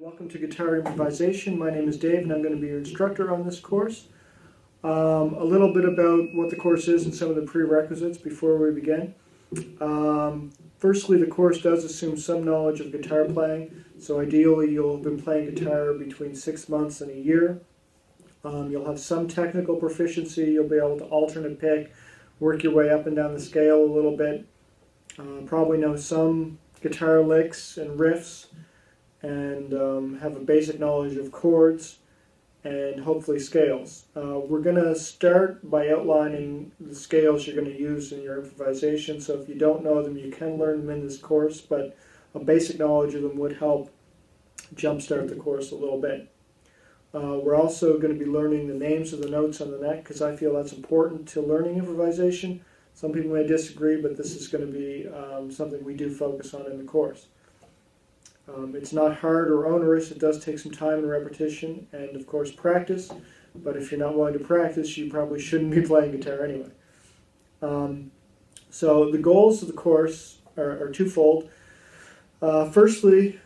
Welcome to Guitar Improvisation. My name is Dave and I'm going to be your instructor on this course. A little bit about what the course is and some of the prerequisites before we begin. Firstly, the course does assume some knowledge of guitar playing, so ideally you'll have been playing guitar between 6 months and a year. You'll have some technical proficiency, you'll be able to alternate pick, work your way up and down the scale a little bit, probably know some guitar licks and riffs, and have a basic knowledge of chords and hopefully scales. We're going to start by outlining the scales you're going to use in your improvisation, so if you don't know them you can learn them in this course, but a basic knowledge of them would help jumpstart the course a little bit. We're also going to be learning the names of the notes on the neck because I feel that's important to learning improvisation. Some people may disagree, but this is going to be something we do focus on in the course. It's not hard or onerous. It does take some time and repetition and of course practice, but if you're not willing to practice you probably shouldn't be playing guitar anyway. So the goals of the course are twofold. Firstly,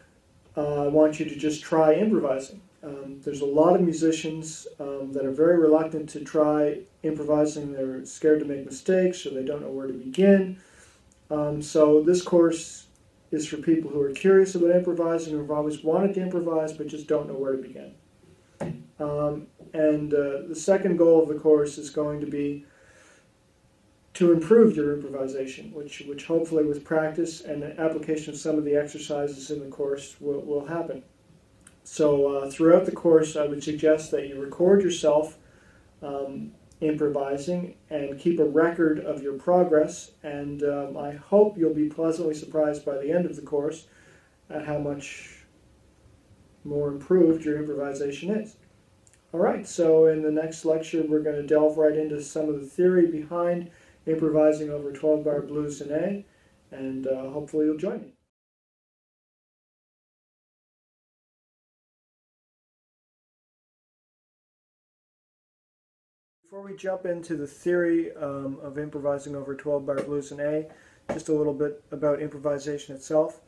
I want you to just try improvising. There's a lot of musicians that are very reluctant to try improvising. They're scared to make mistakes or they don't know where to begin. So this course is for people who are curious about improvising, who have always wanted to improvise but just don't know where to begin. The second goal of the course is going to be to improve your improvisation, which hopefully with practice and the application of some of the exercises in the course will happen. So throughout the course I would suggest that you record yourself improvising and keep a record of your progress, and I hope you'll be pleasantly surprised by the end of the course at how much more improved your improvisation is. Alright, so in the next lecture we're going to delve right into some of the theory behind improvising over 12-bar blues in A, and hopefully you'll join me. Before we jump into the theory of improvising over 12-bar blues in A, just a little bit about improvisation itself.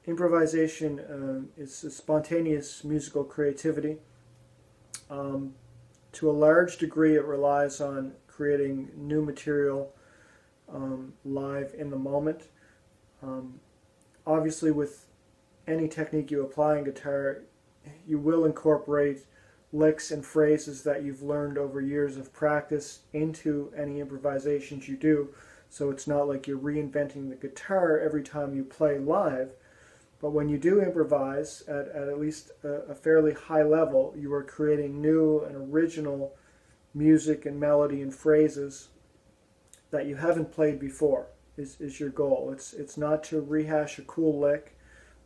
Improvisation is a spontaneous musical creativity. To a large degree it relies on creating new material live in the moment. Obviously with any technique you apply in guitar, you will incorporate licks and phrases that you've learned over years of practice into any improvisations you do, so it's not like you're reinventing the guitar every time you play live. But when you do improvise at least a fairly high level, you are creating new and original music and melody and phrases that you haven't played before is your goal. It's not to rehash a cool lick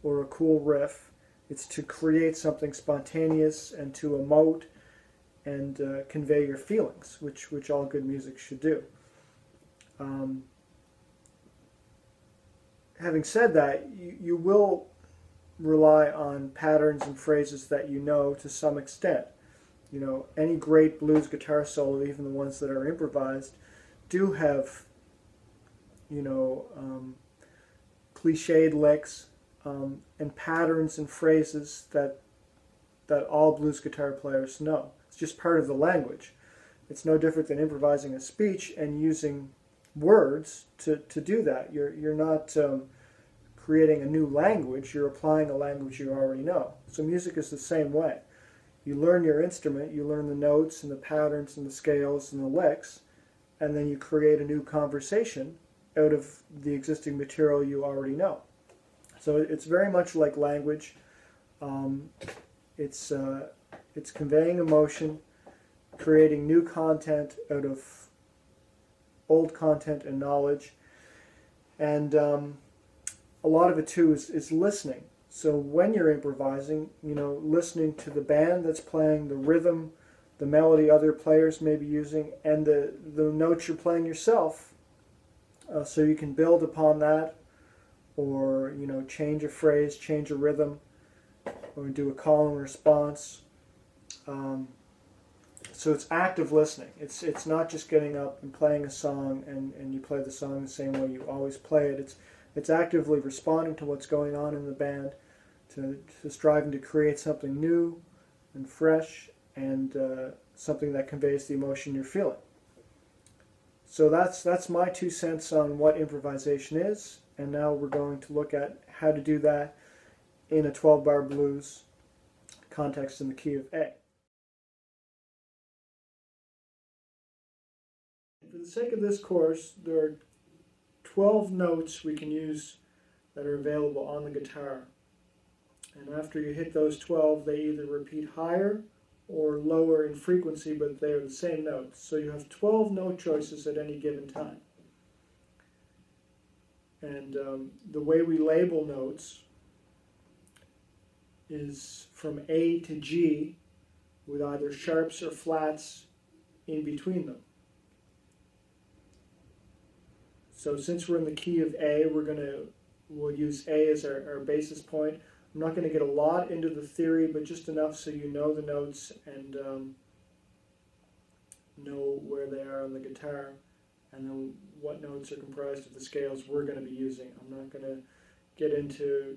or a cool riff. It's to create something spontaneous and to emote and convey your feelings, which all good music should do. Having said that, you will rely on patterns and phrases that you know to some extent. You know, any great blues guitar solo, even the ones that are improvised, do have, you know, cliched licks, and patterns and phrases that all blues guitar players know. It's just part of the language. It's no different than improvising a speech and using words to do that. You're not creating a new language, you're applying a language you already know. So music is the same way. You learn your instrument, you learn the notes and the patterns and the scales and the licks, and then you create a new conversation out of the existing material you already know. So it's very much like language. It's conveying emotion, creating new content out of old content and knowledge, and a lot of it too is listening. So when you're improvising, you know, listening to the band that's playing, the rhythm, the melody other players may be using, and the notes you're playing yourself, so you can build upon that, or, you know, change a phrase, change a rhythm, or do a call and response. So it's active listening. It's not just getting up and playing a song and you play the song the same way you always play it. It's actively responding to what's going on in the band, to striving to create something new and fresh and something that conveys the emotion you're feeling. So that's my 2 cents on what improvisation is, and now we're going to look at how to do that in a 12-bar blues context in the key of A. For the sake of this course, there are 12 notes we can use that are available on the guitar. And after you hit those 12, they either repeat higher or lower in frequency, but they are the same notes. So you have 12 note choices at any given time. And the way we label notes is from A to G with either sharps or flats in between them. So since we're in the key of A, we'll use A as our basis point. I'm not going to get a lot into the theory, but just enough so you know the notes and know where they are on the guitar, and then what notes are comprised of the scales we're going to be using. I'm not going to get into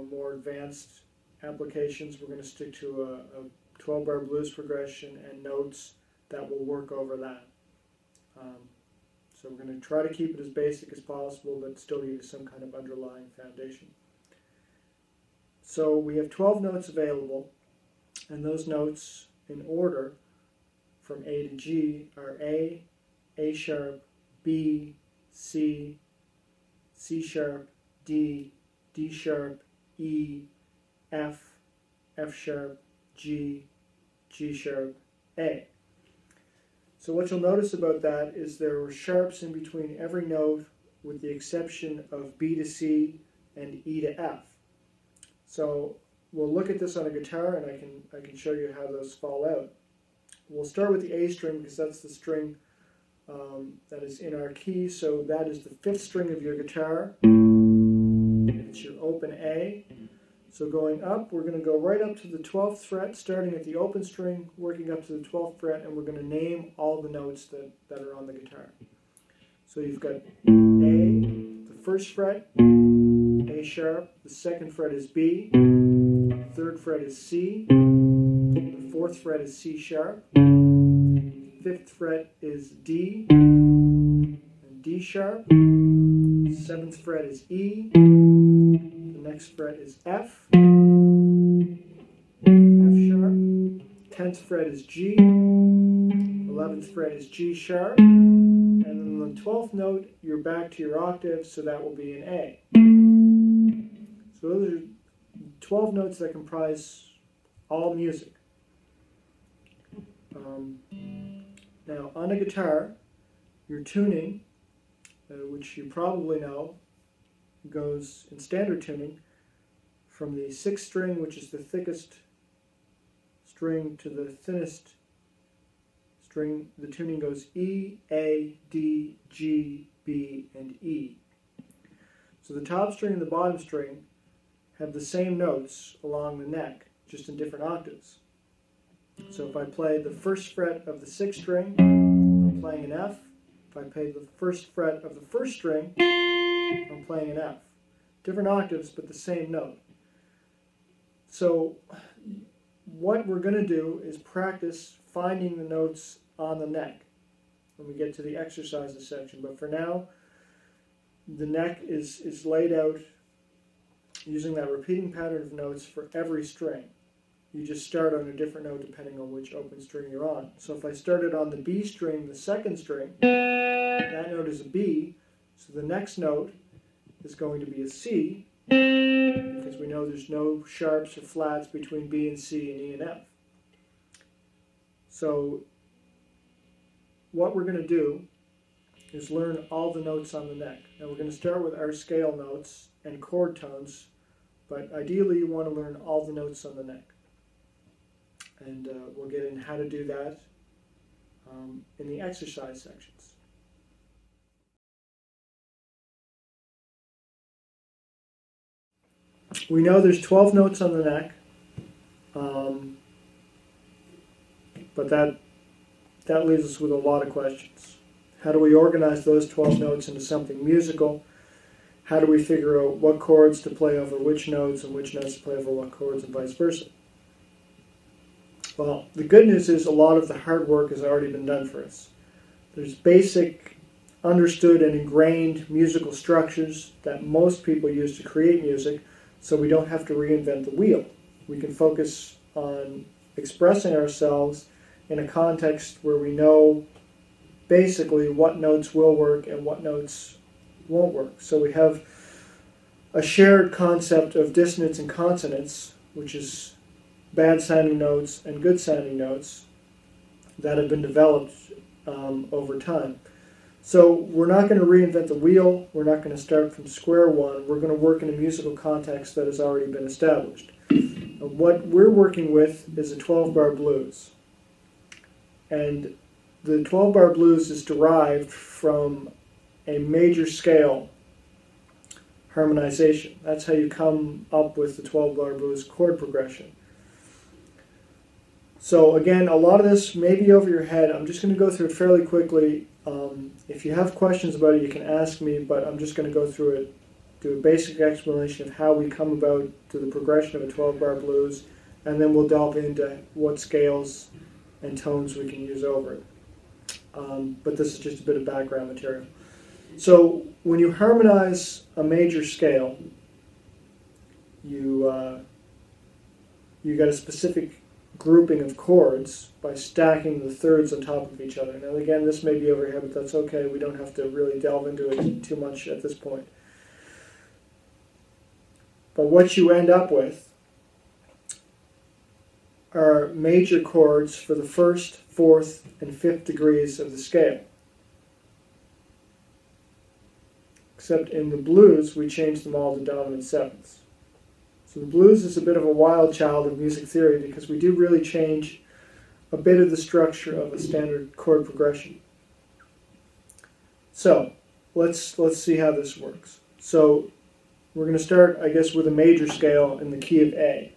more advanced applications. We're going to stick to a 12-bar blues progression and notes that will work over that. So we're going to try to keep it as basic as possible, but still give you some kind of underlying foundation. So we have 12 notes available, and those notes in order from A to G are A, A sharp, B, C, C sharp, D, D sharp, E, F, F sharp, G, G sharp, A. So what you'll notice about that is there were sharps in between every note with the exception of B to C and E to F. So we'll look at this on a guitar, and I can show you how those fall out. We'll start with the A string because that's the string that is in our key. So that is the 5th string of your guitar. It's your open A. So going up, we're going to go right up to the 12th fret, starting at the open string, working up to the 12th fret, and we're going to name all the notes that are on the guitar. So you've got A, the 1st fret, A sharp, the 2nd fret is B, the 3rd fret is C, the 4th fret is C sharp, 5th fret is D, and D sharp, 7th fret is E, the next fret is F, F sharp, 10th fret is G, 11th fret is G sharp, and then the 12th note, you're back to your octave, so that will be an A. So those are 12 notes that comprise all music. Now, on a guitar, your tuning, which you probably know, goes in standard tuning from the 6th string, which is the thickest string, to the thinnest string. The tuning goes E, A, D, G, B, and E. So the top string and the bottom string have the same notes along the neck, just in different octaves. So if I play the 1st fret of the 6th string, I'm playing an F. If I play the 1st fret of the 1st string, I'm playing an F. Different octaves, but the same note. So what we're going to do is practice finding the notes on the neck when we get to the exercises section. But for now, the neck is laid out using that repeating pattern of notes for every string. You just start on a different note depending on which open string you're on. So if I started on the B string, the 2nd string, that note is a B, so the next note is going to be a C, because we know there's no sharps or flats between B and C and E and F. So what we're going to do is learn all the notes on the neck. Now we're going to start with our scale notes and chord tones, but ideally you want to learn all the notes on the neck. And we'll get in how to do that in the exercise sections. We know there's 12 notes on the neck, but that leaves us with a lot of questions. How do we organize those 12 notes into something musical? how do we figure out what chords to play over which notes and which notes to play over what chords and vice versa? Well, the good news is a lot of the hard work has already been done for us. There's basic, understood and ingrained musical structures that most people use to create music, so we don't have to reinvent the wheel. We can focus on expressing ourselves in a context where we know basically what notes will work and what notes won't work. So we have a shared concept of dissonance and consonance, which is bad sounding notes and good sounding notes that have been developed over time. So we're not going to reinvent the wheel, we're not going to start from square one, we're going to work in a musical context that has already been established. And what we're working with is a 12-bar blues. And the 12-bar blues is derived from a major scale harmonization. That's how you come up with the 12-bar blues chord progression. So again, a lot of this may be over your head. I'm just going to go through it fairly quickly. If you have questions about it, you can ask me, but I'm just going to go through it, do a basic explanation of how we come about to the progression of a 12-bar blues, and then we'll delve into what scales and tones we can use over it. But this is just a bit of background material. So when you harmonize a major scale, you got a specific grouping of chords by stacking the thirds on top of each other. Now again, this may be over here, but that's okay. We don't have to really delve into it too much at this point. But what you end up with are major chords for the first, fourth, and fifth degrees of the scale. Except in the blues, we change them all to dominant sevenths. So the blues is a bit of a wild child of music theory because we do really change a bit of the structure of a standard chord progression. So let's see how this works. So we're going to start, I guess, with a major scale in the key of A.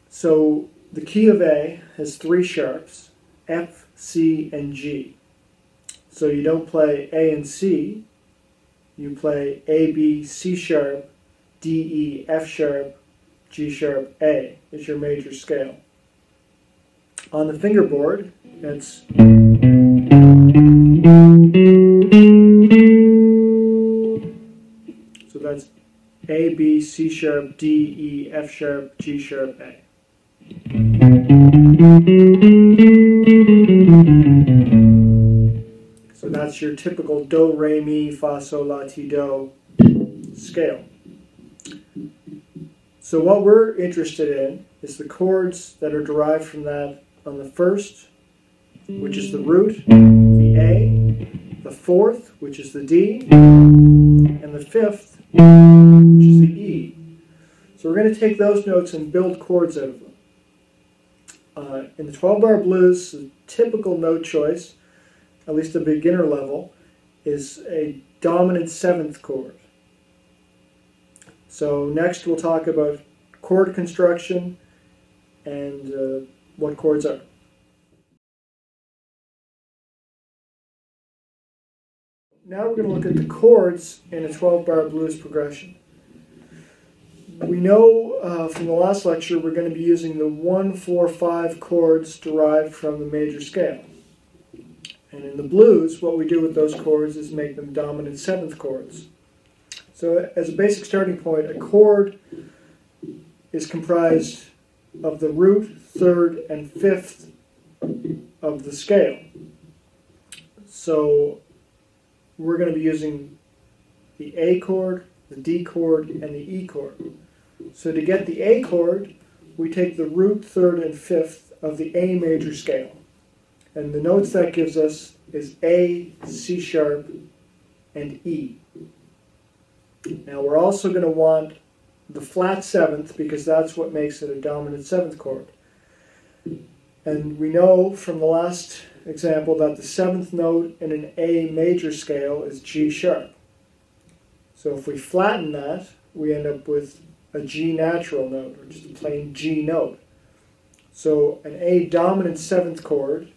So the key of A has three sharps, F, C, and G. So you don't play A and C, you play A, B, C sharp, D, E, F sharp, G sharp, A is your major scale. On the fingerboard, it's so that's A, B, C sharp, D, E, F sharp, G sharp, A. So that's your typical do, re, mi, fa, sol, la, ti, do scale. So what we're interested in is the chords that are derived from that on the first, which is the root, the A, the fourth, which is the D, and the fifth, which is the E. So we're going to take those notes and build chords out of them. In the 12-bar blues, the typical note choice, at least a beginner level, is a dominant seventh chord. So next we'll talk about chord construction and what chords are. Now we're going to look at the chords in a 12-bar blues progression. We know from the last lecture we're going to be using the 1, 4, 5 chords derived from the major scale. And in the blues, what we do with those chords is make them dominant seventh chords. So as a basic starting point, a chord is comprised of the root, third, and fifth of the scale. So we're going to be using the A chord, the D chord, and the E chord. So to get the A chord, we take the root, third, and fifth of the A major scale. And the notes that gives us is A, C sharp, and E. Now we're also going to want the flat seventh because that's what makes it a dominant seventh chord. And we know from the last example that the seventh note in an A major scale is G sharp. So if we flatten that, we end up with a G natural note, or just a plain G note. So an A dominant seventh chord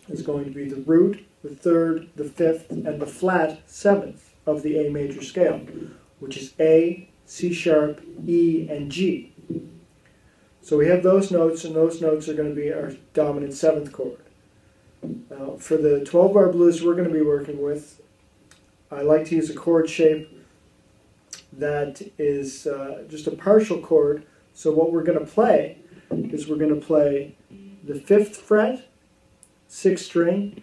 is going to be the root, the third, the fifth, and the flat seventh. of the A major scale, which is A, C sharp, E, and G. So we have those notes, and those notes are going to be our dominant 7th chord. Now, for the 12-bar blues we're going to be working with, I like to use a chord shape that is just a partial chord. So what we're going to play is we're going to play the 5th fret, 6th string,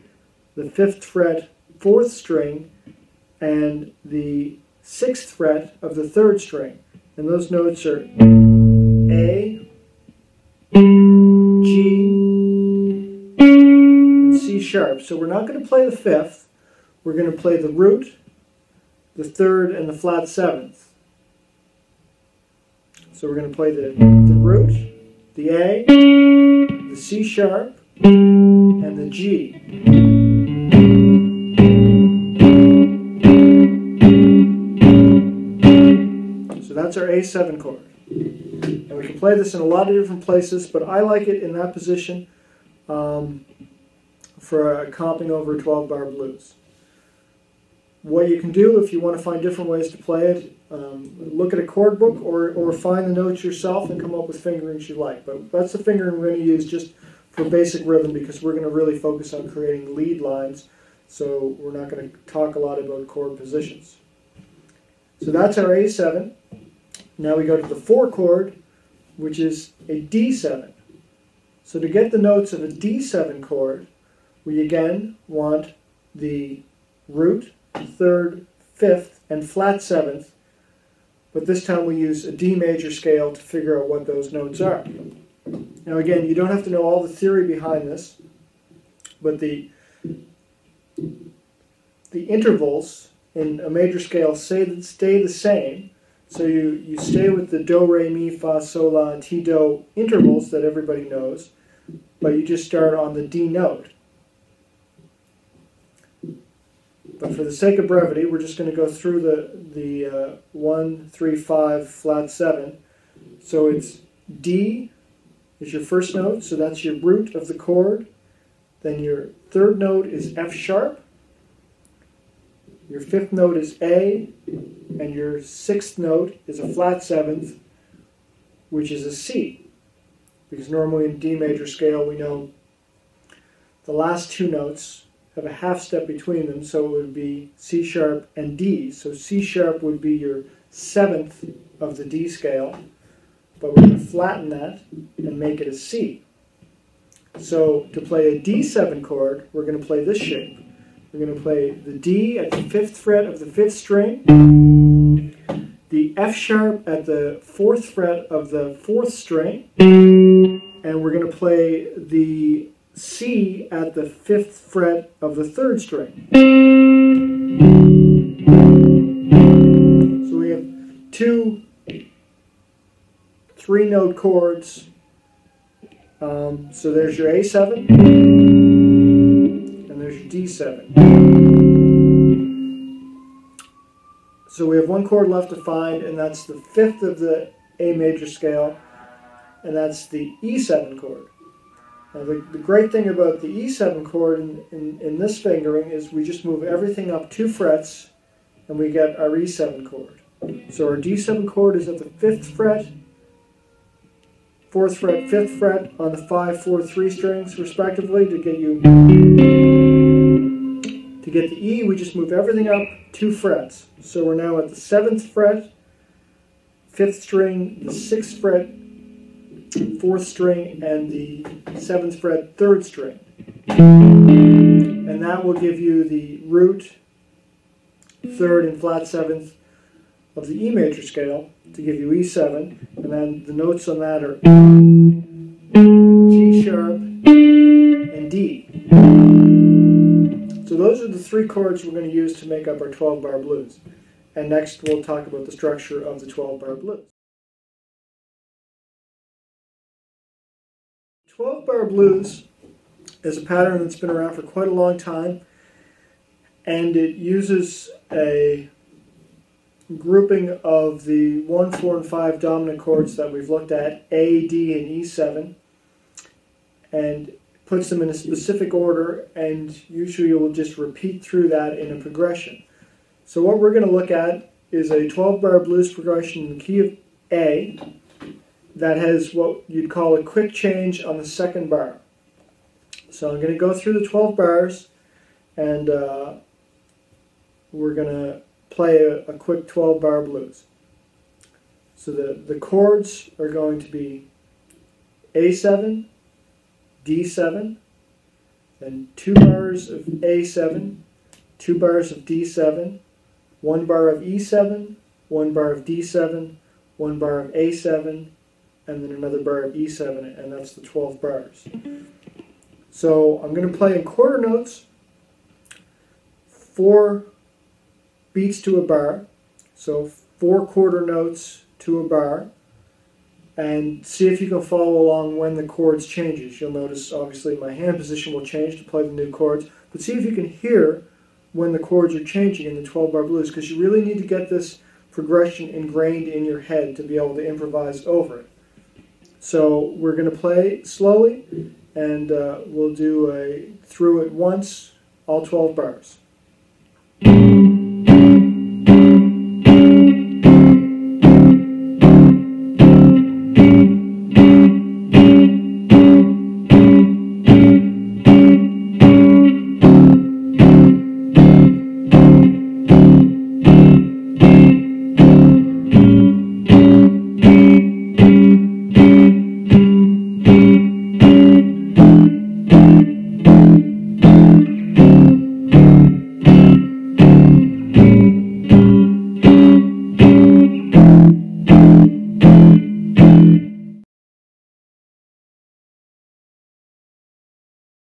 the 5th fret, 4th string, and the 6th fret of the 3rd string. And those notes are A, G, and C sharp. So we're not going to play the 5th. We're going to play the root, the 3rd, and the flat 7th. So we're going to play the root, the A, the C sharp, and the G. So that's our A7 chord. And we can play this in a lot of different places, but I like it in that position for comping over 12-bar blues. What you can do if you want to find different ways to play it, look at a chord book or find the notes yourself and come up with fingerings you like. But that's the fingering we're going to use just for basic rhythm, because we're going to really focus on creating lead lines, so we're not going to talk a lot about chord positions. So that's our A7. Now we go to the 4 chord, which is a D7. So to get the notes of a D7 chord, we again want the root, 3rd, 5th, and flat 7th, but this time we use a D major scale to figure out what those notes are. Now again, you don't have to know all the theory behind this, but the intervals in a major scale stay the same. So you stay with the do, re, mi, fa, sol, la, and ti, do intervals that everybody knows, but you just start on the D note. But for the sake of brevity, we're just going to go through the 1, 3, 5, flat 7. So it's D is your first note, so that's your root of the chord. Then your 3rd note is F sharp. Your 5th note is A, and your 6th note is a flat 7th, which is a C. Because normally in D major scale we know the last 2 notes have a half step between them, so it would be C sharp and D. So C sharp would be your 7th of the D scale, but we're going to flatten that and make it a C. So to play a D7 chord, we're going to play this shape. We're going to play the D at the 5th fret of the 5th string, the F sharp at the 4th fret of the 4th string, and we're going to play the C at the 5th fret of the 3rd string. So we have 2 3-note chords. So there's your A7, and there's your D7. So we have 1 chord left to find, and that's the 5th of the A major scale, and that's the E7 chord. Now the great thing about the E7 chord in this fingering is we just move everything up 2 frets, and we get our E7 chord. So our D7 chord is at the 5th fret, 4th fret, 5th fret on the 5, 4, 3 strings respectively. To get the E, we just move everything up 2 frets. So we're now at the 7th fret, 5th string, the 6th fret, 4th string, and the 7th fret, 3rd string. And that will give you the root, 3rd, and flat 7th of the E major scale to give you E7. And then the notes on that are G sharp and D. So those are the 3 chords we're going to use to make up our 12-bar blues. And next we'll talk about the structure of the 12-bar blues. 12-bar blues is a pattern that's been around for quite a long time, and it uses a grouping of the 1, 4, and 5 dominant chords that we've looked at, A, D, and E7, and puts them in a specific order, and usually you will just repeat through that in a progression. So what we're going to look at is a 12-bar blues progression in the key of A that has what you'd call a quick change on the second bar. So I'm going to go through the 12 bars, and we're going to play a quick 12-bar blues. So the chords are going to be A7, D7, then 2 bars of A7, 2 bars of D7, 1 bar of E7, 1 bar of D7, 1 bar of A7, and then another bar of E7, and that's the 12 bars. So I'm going to play in quarter notes, 4 beats to a bar, so 4 quarter notes to a bar, and see if you can follow along when the chords changes. You'll notice obviously my hand position will change to play the new chords, but see if you can hear when the chords are changing in the 12-bar blues, because you really need to get this progression ingrained in your head to be able to improvise over it. So we're going to play slowly, and we'll do a through it once, all 12 bars.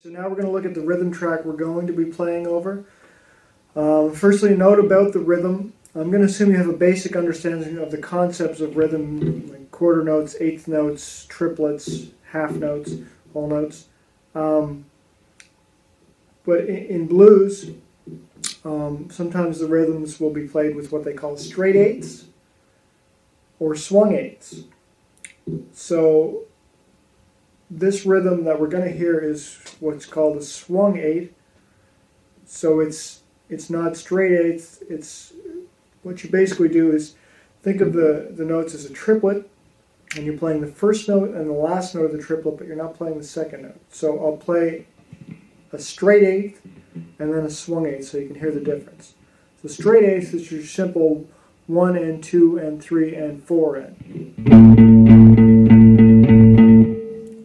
So now we're going to look at the rhythm track we're going to be playing over. Firstly, note about the rhythm. I'm going to assume you have a basic understanding of the concepts of rhythm, like quarter notes, eighth notes, triplets, half notes, whole notes. But in blues, sometimes the rhythms will be played with what they call straight eighths or swung eighths. So this rhythm that we're going to hear is what's called a swung eighth. So it's not straight eighths. It's what you basically do is think of the notes as a triplet, and you're playing the first note and the last note of the triplet, but you're not playing the second note. So I'll play a straight eighth and then a swung eighth so you can hear the difference. So straight eighth is your simple 1 and 2 and 3 and 4 and.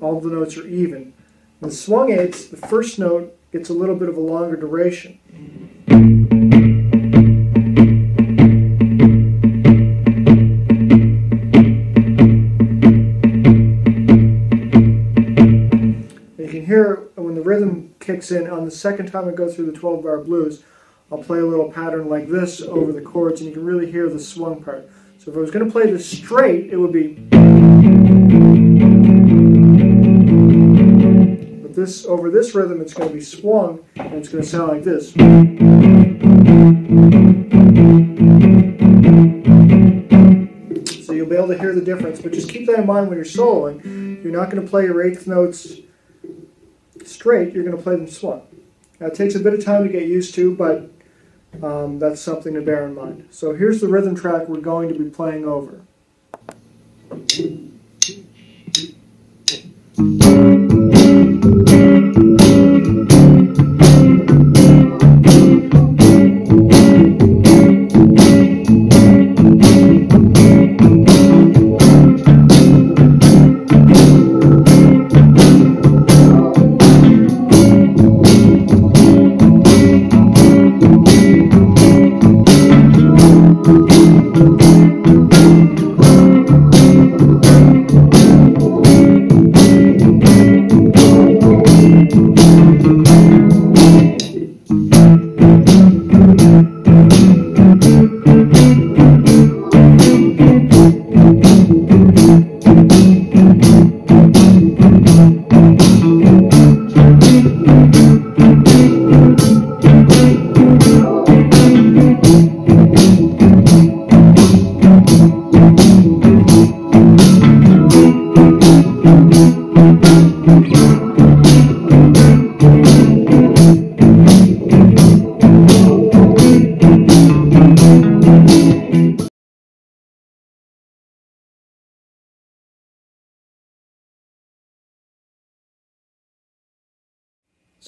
All the notes are even. In the swung eighths, the first note gets a little bit of a longer duration. And you can hear when the rhythm kicks in on the second time I go through the 12-bar blues, I'll play a little pattern like this over the chords, and you can really hear the swung part. So if I was going to play this straight, it would be. Over this rhythm, it's going to be swung, and it's going to sound like this. So you'll be able to hear the difference, but just keep that in mind when you're soloing. You're not going to play your eighth notes straight, you're going to play them swung. Now it takes a bit of time to get used to, but that's something to bear in mind. So here's the rhythm track we're going to be playing over.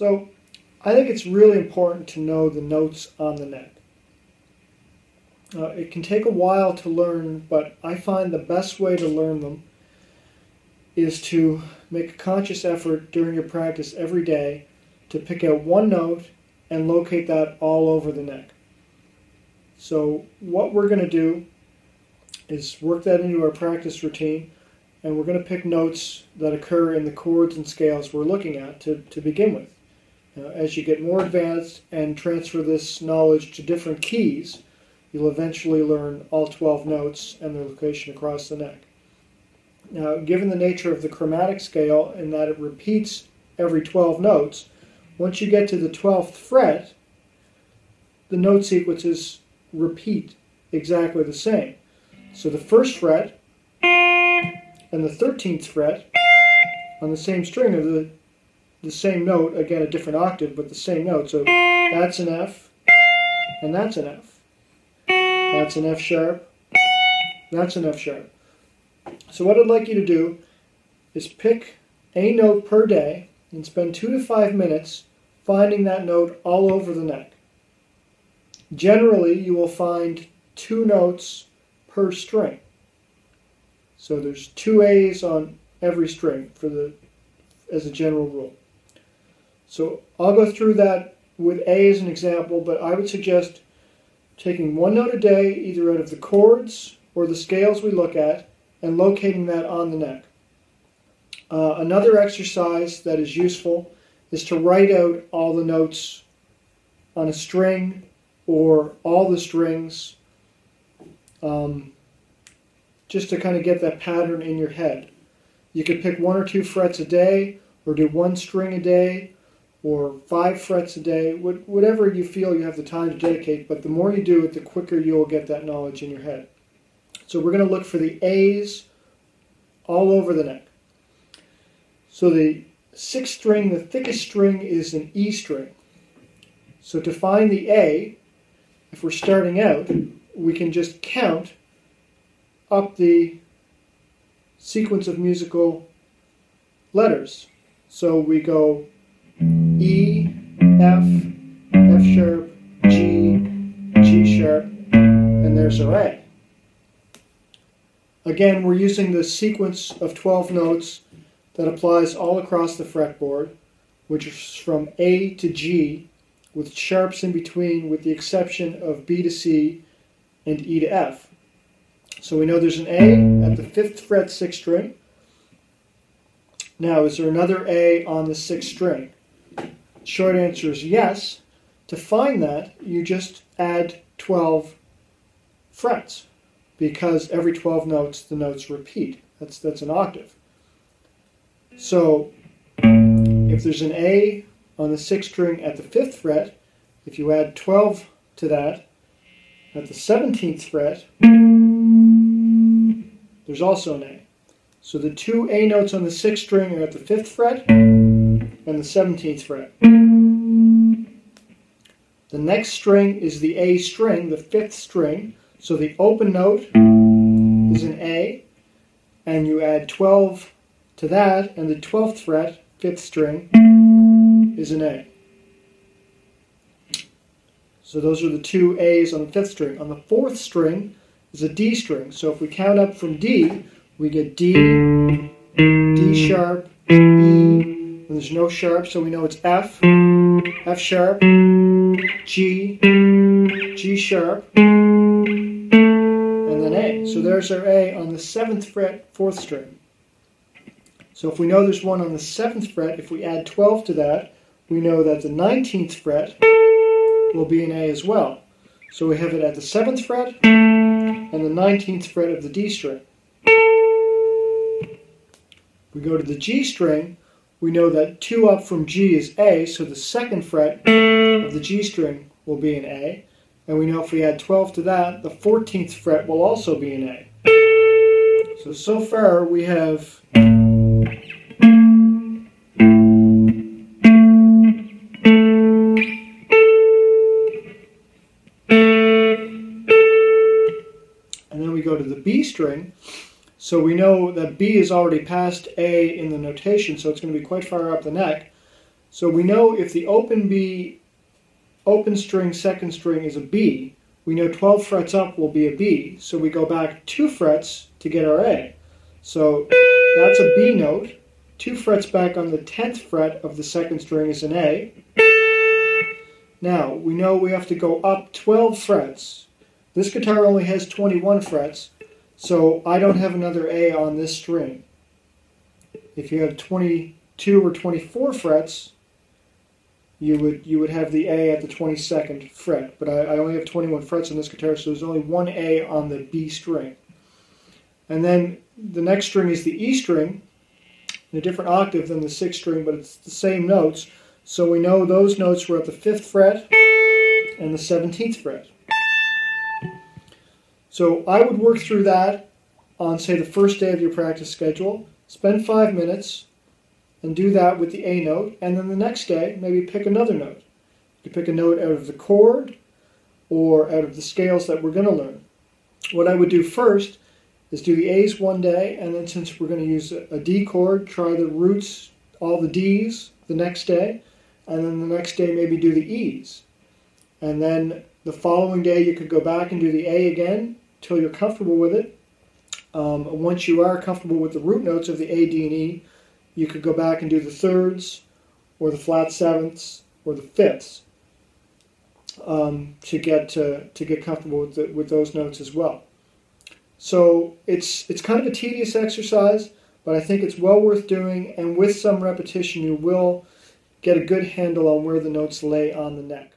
So I think it's really important to know the notes on the neck. It can take a while to learn, but I find the best way to learn them is to make a conscious effort during your practice every day to pick out one note and locate that all over the neck. So what we're going to do is work that into our practice routine, and we're going to pick notes that occur in the chords and scales we're looking at to begin with. As you get more advanced and transfer this knowledge to different keys, you'll eventually learn all 12 notes and their location across the neck. Now, given the nature of the chromatic scale in that it repeats every 12 notes, once you get to the 12th fret, the note sequences repeat exactly the same. So the 1st fret and the 13th fret on the same string are the same note, again a different octave, but the same note. So that's an F, and that's an F. That's an F sharp, that's an F sharp. So what I'd like you to do is pick a note per day and spend 2 to 5 minutes finding that note all over the neck. Generally, you will find 2 notes per string. So there's 2 A's on every string as a general rule. So I'll go through that with A as an example, but I would suggest taking 1 note a day, either out of the chords or the scales we look at, and locating that on the neck. Another exercise that is useful is to write out all the notes on a string or all the strings, just to kind of get that pattern in your head. You could pick 1 or 2 frets a day, or do 1 string a day, or 5 frets a day, whatever you feel you have the time to dedicate, but the more you do it, the quicker you will get that knowledge in your head. So we're going to look for the A's all over the neck. So the 6th string, the thickest string, is an E string. So to find the A, if we're starting out, we can just count up the sequence of musical letters. So we go E, F, F sharp, G, G sharp, and there's our A. Again, we're using the sequence of 12 notes that applies all across the fretboard, which is from A to G, with sharps in between, with the exception of B to C and E to F. So we know there's an A at the 5th fret 6th string. Now, is there another A on the 6th string? Short answer is yes. To find that, you just add 12 frets, because every 12 notes, the notes repeat. That's an octave. So if there's an A on the 6th string at the 5th fret, if you add 12 to that, at the 17th fret, there's also an A. So the 2 A notes on the 6th string are at the 5th fret and the 17th fret. The next string is the A string, the 5th string. So the open note is an A, and you add 12 to that, and the 12th fret, 5th string, is an A. So those are the 2 A's on the 5th string. On the 4th string is a D string. So if we count up from D, we get D, D sharp, E, and there's no sharp, so we know it's F, F sharp, G, G sharp, and then A. So there's our A on the 7th fret, 4th string. So if we know there's one on the 7th fret, if we add 12 to that, we know that the 19th fret will be an A as well. So we have it at the 7th fret and the 19th fret of the D string. We go to the G string, we know that 2 up from G is A, so the 2nd fret of the G string will be an A. And we know if we add 12 to that, the 14th fret will also be an A. So far we have and then we go to the B string. So we know that B is already past A in the notation, so it's going to be quite far up the neck. So we know if the open string second string is a B, we know 12 frets up will be a B, so we go back 2 frets to get our A. So that's a B note. 2 frets back on the 10th fret of the second string is an A. Now, we know we have to go up 12 frets. This guitar only has 21 frets, so I don't have another A on this string. If you have 22 or 24 frets, you would have the A at the 22nd fret. But I only have 21 frets on this guitar, so there's only one A on the B string. And then the next string is the E string, in a different octave than the 6th string, but it's the same notes. So we know those notes were at the 5th fret and the 17th fret. So I would work through that on, say, the first day of your practice schedule. Spend 5 minutes and do that with the A note, and then the next day maybe pick another note. You could pick a note out of the chord or out of the scales that we're going to learn. What I would do first is do the A's one day, and then since we're going to use a D chord, try the roots, all the D's the next day, and then the next day maybe do the E's. And then the following day you could go back and do the A again till you're comfortable with it. Once you are comfortable with the root notes of the A, D, and E, you could go back and do the thirds or the flat sevenths or the fifths to get comfortable with those notes as well. So it's kind of a tedious exercise, but I think it's well worth doing, and with some repetition you will get a good handle on where the notes lay on the neck.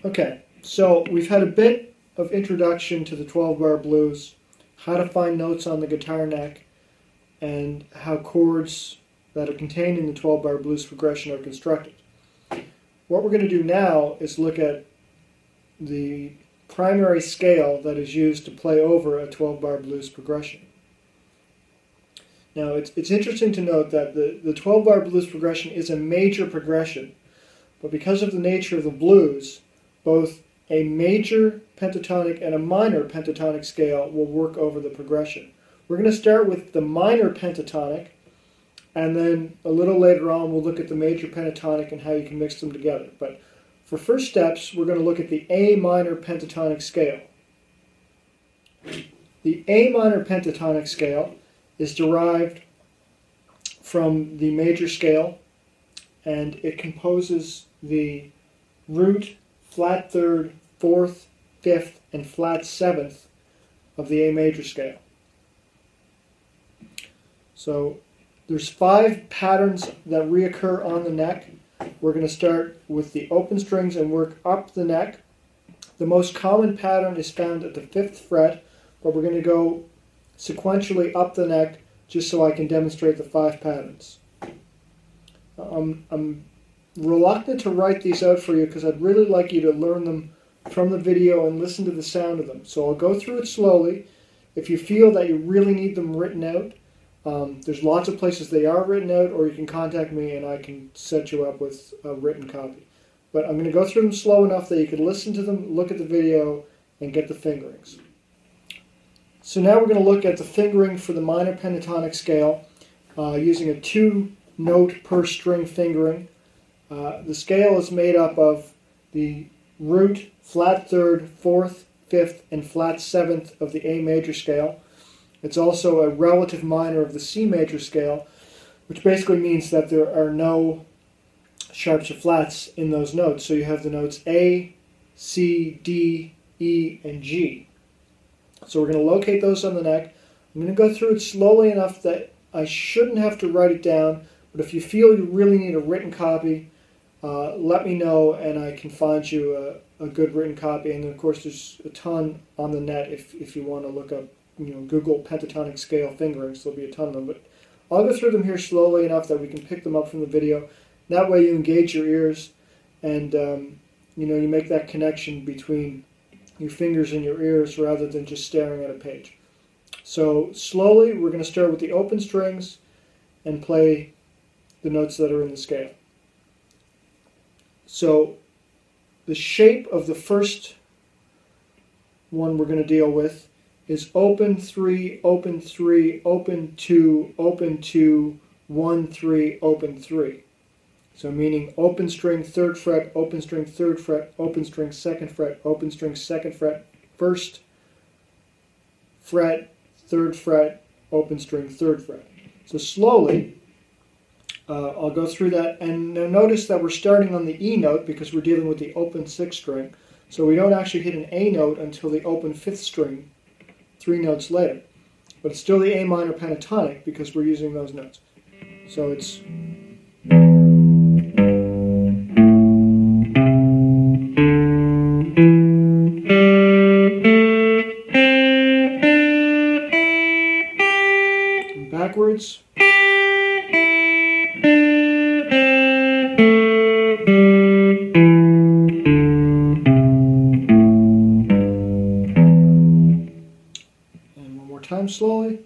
Okay, so we've had a bit of introduction to the 12-bar blues, how to find notes on the guitar neck, and how chords that are contained in the 12-bar blues progression are constructed. What we're going to do now is look at the primary scale that is used to play over a 12-bar blues progression. Now, it's interesting to note that the 12-bar blues progression is a major progression, but because of the nature of the blues, both a major pentatonic and a minor pentatonic scale will work over the progression. We're going to start with the minor pentatonic, and then a little later on we'll look at the major pentatonic and how you can mix them together. But for first steps, we're going to look at the A minor pentatonic scale. The A minor pentatonic scale is derived from the major scale, and it composes the root, flat third, fourth, fifth, and flat seventh of the A major scale. So there's 5 patterns that reoccur on the neck. We're going to start with the open strings and work up the neck. The most common pattern is found at the 5th fret, but we're going to go sequentially up the neck just so I can demonstrate the 5 patterns. I'm reluctant to write these out for you because I'd really like you to learn them from the video and listen to the sound of them. So I'll go through it slowly. If you feel that you really need them written out, there's lots of places they are written out, or you can contact me and I can set you up with a written copy. But I'm going to go through them slow enough that you can listen to them, look at the video, and get the fingerings. So now we're going to look at the fingering for the minor pentatonic scale using a 2-note per string fingering. The scale is made up of the root, flat third, fourth, fifth, and flat seventh of the A major scale. It's also a relative minor of the C major scale, which basically means that there are no sharps or flats in those notes. So you have the notes A, C, D, E, and G. So we're going to locate those on the neck. I'm going to go through it slowly enough that I shouldn't have to write it down, but if you feel you really need a written copy, let me know and I can find you a good written copy. And then of course there's a ton on the net if you want to look up, Google Pentatonic Scale fingerings. There'll be a ton of them. But I'll go through them here slowly enough that we can pick them up from the video. That way you engage your ears and you make that connection between your fingers and your ears rather than just staring at a page. So slowly we're going to start with the open strings and play the notes that are in the scale. So the shape of the first one we're going to deal with is open 3, open 3, open 2, open 2, 1, 3, open 3. So meaning open string 3rd fret, open string 3rd fret, open string 2nd fret, open string 2nd fret, 1st fret, 3rd fret, open string 3rd fret. So slowly, I'll go through that, and notice that we're starting on the E note because we're dealing with the open 6th string. So we don't actually hit an A note until the open 5th string 3 notes later. But it's still the A minor pentatonic because we're using those notes. So it's... backwards. And one more time slowly.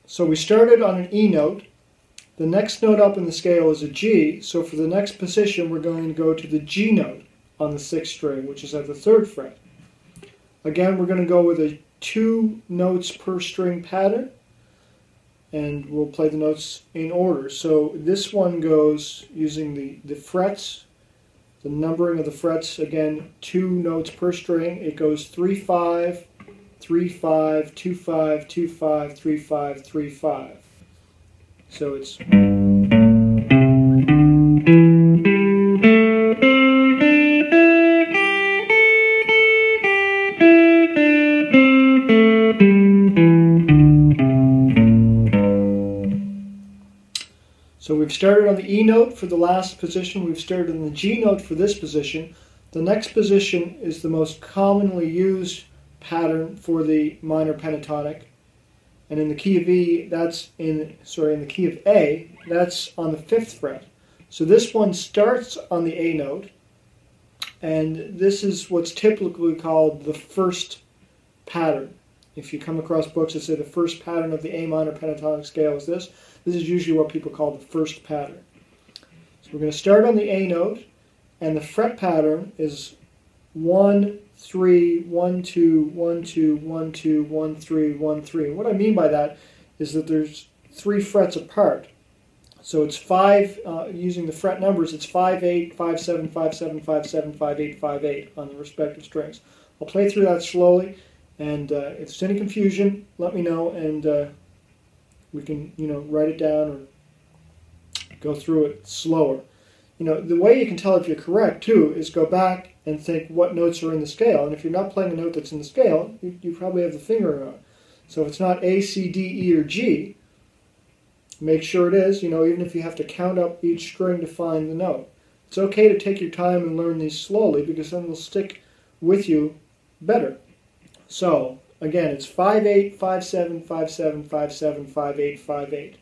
So we started on an E note. The next note up in the scale is a G, so for the next position we're going to go to the G note on the 6th string, which is at the 3rd fret. Again, we're going to go with a 2 notes per string pattern, and we'll play the notes in order. So this one goes using the frets, the numbering of the frets, again 2 notes per string. It goes 3-5, 3-5, 2-5, 2-5, 3-5, 3-5. So it's... So we've started on the E note for the last position. We've started on the G note for this position. The next position is the most commonly used pattern for the minor pentatonic, and in the key of E, that's in the key of A, that's on the 5th fret. So this one starts on the A note, and this is what's typically called the first pattern. If you come across books that say the first pattern of the A minor pentatonic scale is this, this is usually what people call the first pattern. So we're going to start on the A note, and the fret pattern is 1, 3, 1, 2, 1, 2, 1, 2, 1, 3, 1, 3. And what I mean by that is that there's 3 frets apart. So it's 5, using the fret numbers, it's 5, 8, 5, 7, 5, 7, 5, 7, 5, 8, 5, 8 on the respective strings. I'll play through that slowly, and if there's any confusion, let me know, and we can, write it down or go through it slower. The way you can tell if you're correct, too, is go back and think what notes are in the scale. And if you're not playing a note that's in the scale, you probably have the finger on it. So if it's not A, C, D, E, or G, make sure it is, even if you have to count up each string to find the note. It's okay to take your time and learn these slowly, because then they'll stick with you better. So, again, it's 5, 8, 5, 7, 5, 7, 5, 7, 5, 8, 5, 8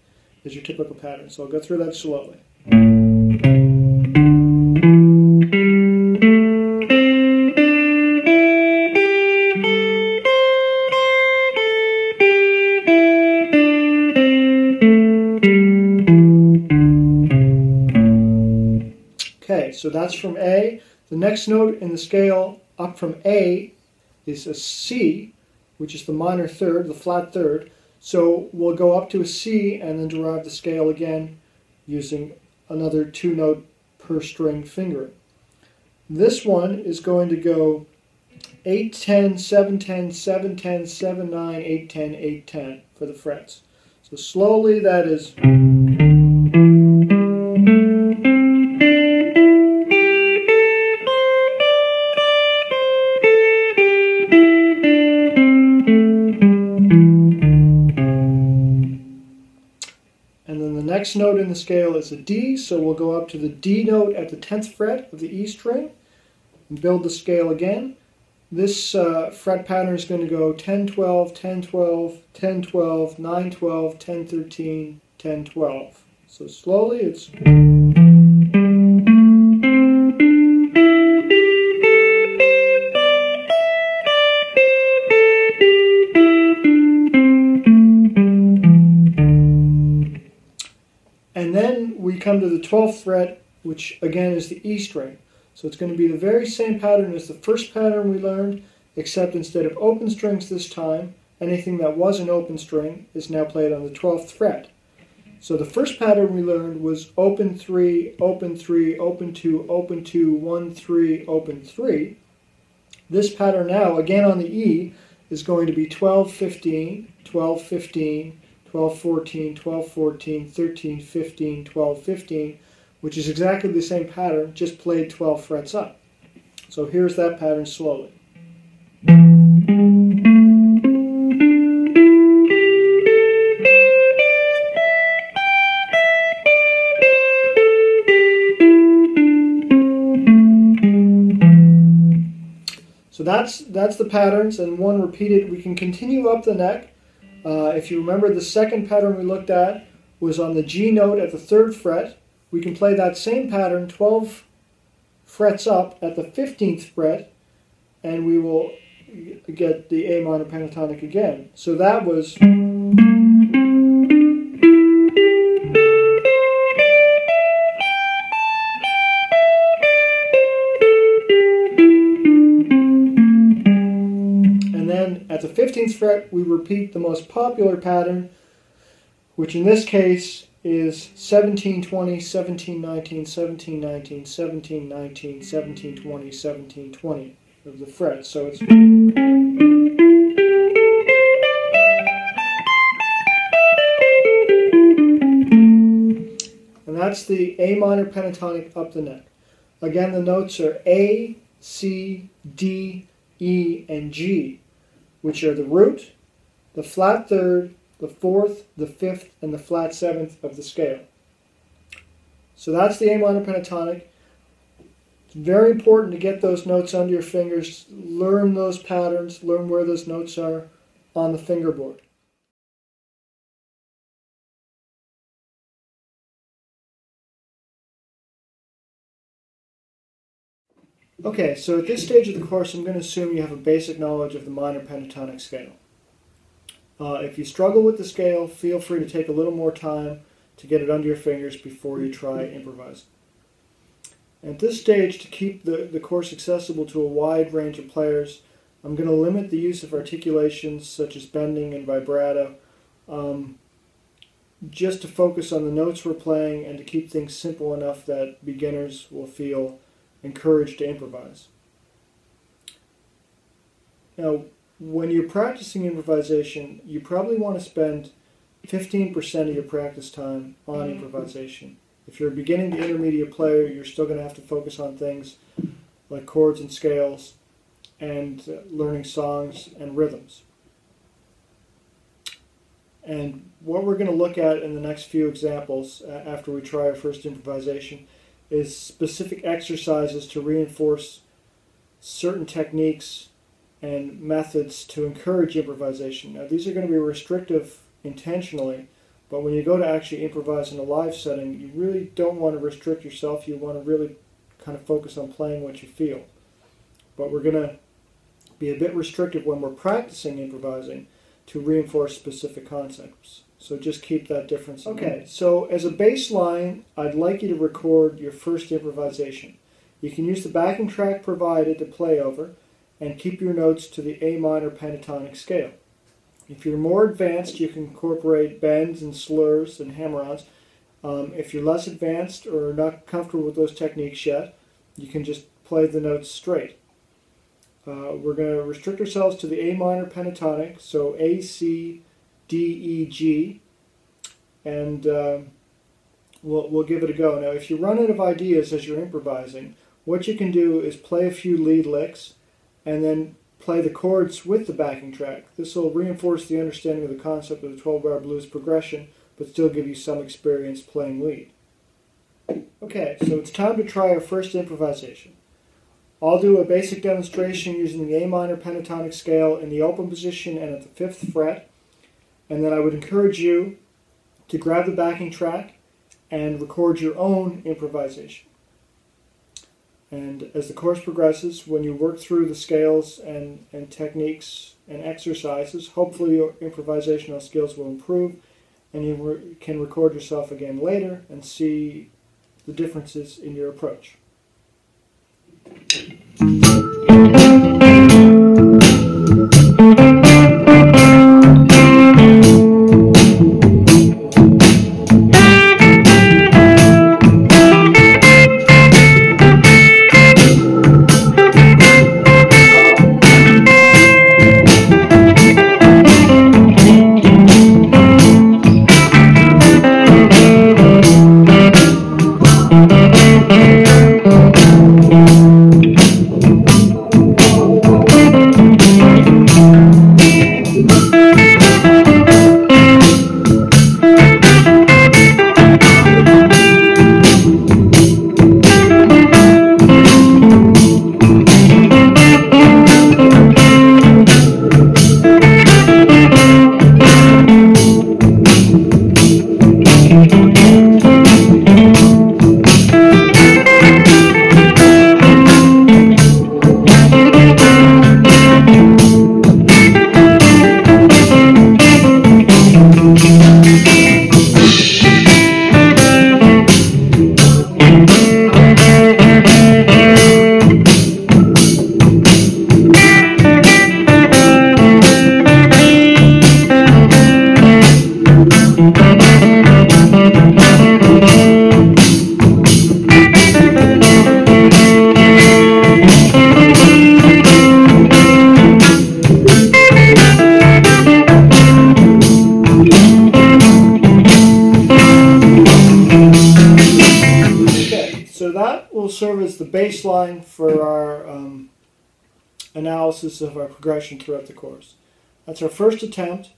is your typical pattern. So I'll go through that slowly. Okay, so that's from A. The next note in the scale up from A is a C, which is the minor third, the flat third. So we'll go up to a C and then derive the scale again using another 2 note per string fingering. This one is going to go 8, 10, 7, 10, 7, 10, 7, 9, 8, 10, 8, 10 for the frets. So slowly that is... Next note in the scale is a D, so we'll go up to the D note at the 10th fret of the E string and build the scale again. This fret pattern is going to go 10, 12, 10, 12, 10, 12, 9, 12, 10, 13, 10, 12. So slowly it's... come to the 12th fret, which again is the E string. So it's going to be the very same pattern as the first pattern we learned, except instead of open strings this time, anything that was an open string is now played on the 12th fret. So the first pattern we learned was open 3, open 3, open 2, open 2, 1, 3, open 3. This pattern now, again on the E, is going to be 12, 15, 12, 15, 12, 14, 12, 14, 13, 15, 12, 15, which is exactly the same pattern, just played 12 frets up. So here's that pattern slowly. So that's the patterns, and one repeated. We can continue up the neck. If you remember, the second pattern we looked at was on the G note at the 3rd fret. We can play that same pattern 12 frets up at the 15th fret, and we will get the A minor pentatonic again. So that was... At the 15th fret, we repeat the most popular pattern, which in this case is 17, 20, 17, 19, 17, 19, 17, 19, 17, 20, 17, 20 of the frets. So it's... And that's the A minor pentatonic up the neck. Again, the notes are A, C, D, E, and G, which are the root, the flat 3rd, the 4th, the 5th, and the flat 7th of the scale. So that's the A minor pentatonic. It's very important to get those notes under your fingers, learn those patterns, learn where those notes are on the fingerboard. Okay, so at this stage of the course, I'm going to assume you have a basic knowledge of the minor pentatonic scale. If you struggle with the scale, feel free to take a little more time to get it under your fingers before you try improvising. At this stage, to keep the course accessible to a wide range of players, I'm going to limit the use of articulations such as bending and vibrato, just to focus on the notes we're playing and to keep things simple enough that beginners will feel encouraged to improvise. Now, when you're practicing improvisation, you probably want to spend 15% of your practice time on improvisation. If you're a beginning to intermediate player, you're still going to have to focus on things like chords and scales and learning songs and rhythms. And what we're going to look at in the next few examples after we try our first improvisation is specific exercises to reinforce certain techniques and methods to encourage improvisation. Now, these are going to be restrictive intentionally, but when you go to actually improvise in a live setting, you really don't want to restrict yourself. You want to really kind of focus on playing what you feel. But we're going to be a bit restrictive when we're practicing improvising to reinforce specific concepts. So just keep that difference in mind. Okay, so as a baseline, I'd like you to record your first improvisation. You can use the backing track provided to play over and keep your notes to the A minor pentatonic scale. If you're more advanced, you can incorporate bends and slurs and hammer-ons. If you're less advanced or not comfortable with those techniques yet, you can just play the notes straight. We're going to restrict ourselves to the A minor pentatonic, so A, C, D, E, G, and we'll give it a go. Now, if you run out of ideas as you're improvising, what you can do is play a few lead licks and then play the chords with the backing track. This will reinforce the understanding of the concept of the 12-bar blues progression, but still give you some experience playing lead. Okay, so it's time to try our first improvisation. I'll do a basic demonstration using the A minor pentatonic scale in the open position and at the 5th fret, and then I would encourage you to grab the backing track and record your own improvisation. And as the course progresses, when you work through the scales and techniques and exercises, hopefully your improvisational skills will improve and you can record yourself again later and see the differences in your approach. So that will serve as the baseline for our analysis of our progression throughout the course. That's our first attempt.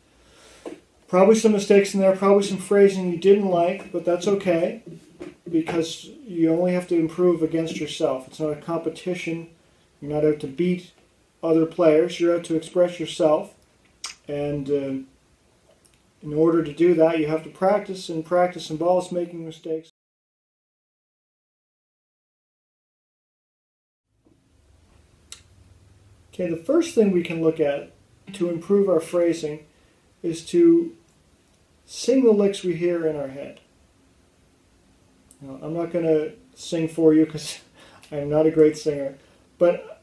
Probably some mistakes in there, probably some phrasing you didn't like, but that's okay because you only have to improve against yourself. It's not a competition. You're not out to beat other players. You're out to express yourself. And in order to do that, you have to practice, and practice involves making mistakes. Okay, the first thing we can look at to improve our phrasing is to sing the licks we hear in our head. Now, I'm not going to sing for you because I'm not a great singer, but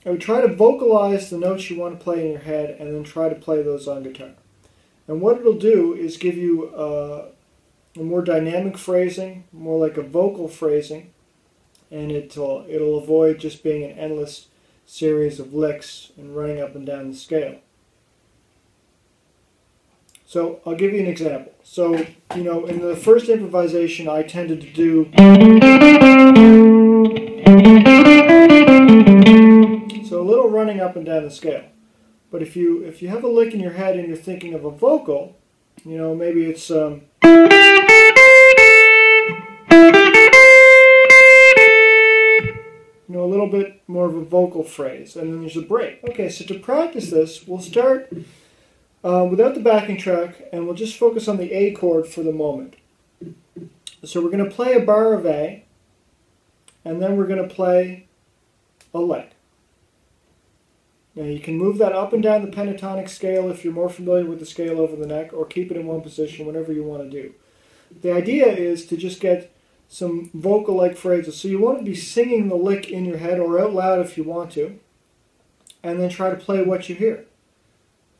I would try to vocalize the notes you want to play in your head and then try to play those on guitar. And what it'll do is give you a more dynamic phrasing, more like a vocal phrasing, and it'll avoid just being an endless series of licks and running up and down the scale. So I'll give you an example. So, you know, in the first improvisation I tended to do so a little running up and down the scale. But if you have a lick in your head and you're thinking of a vocal, you know, maybe it's a little bit more of a vocal phrase, and then there's a break. Okay, so to practice this, we'll start without the backing track, and we'll just focus on the A chord for the moment. So we're going to play a bar of A, and then we're going to play a lick. Now you can move that up and down the pentatonic scale if you're more familiar with the scale over the neck, or keep it in one position, whatever you want to do. The idea is to just get some vocal-like phrases. So you want to be singing the lick in your head or out loud if you want to, and then try to play what you hear.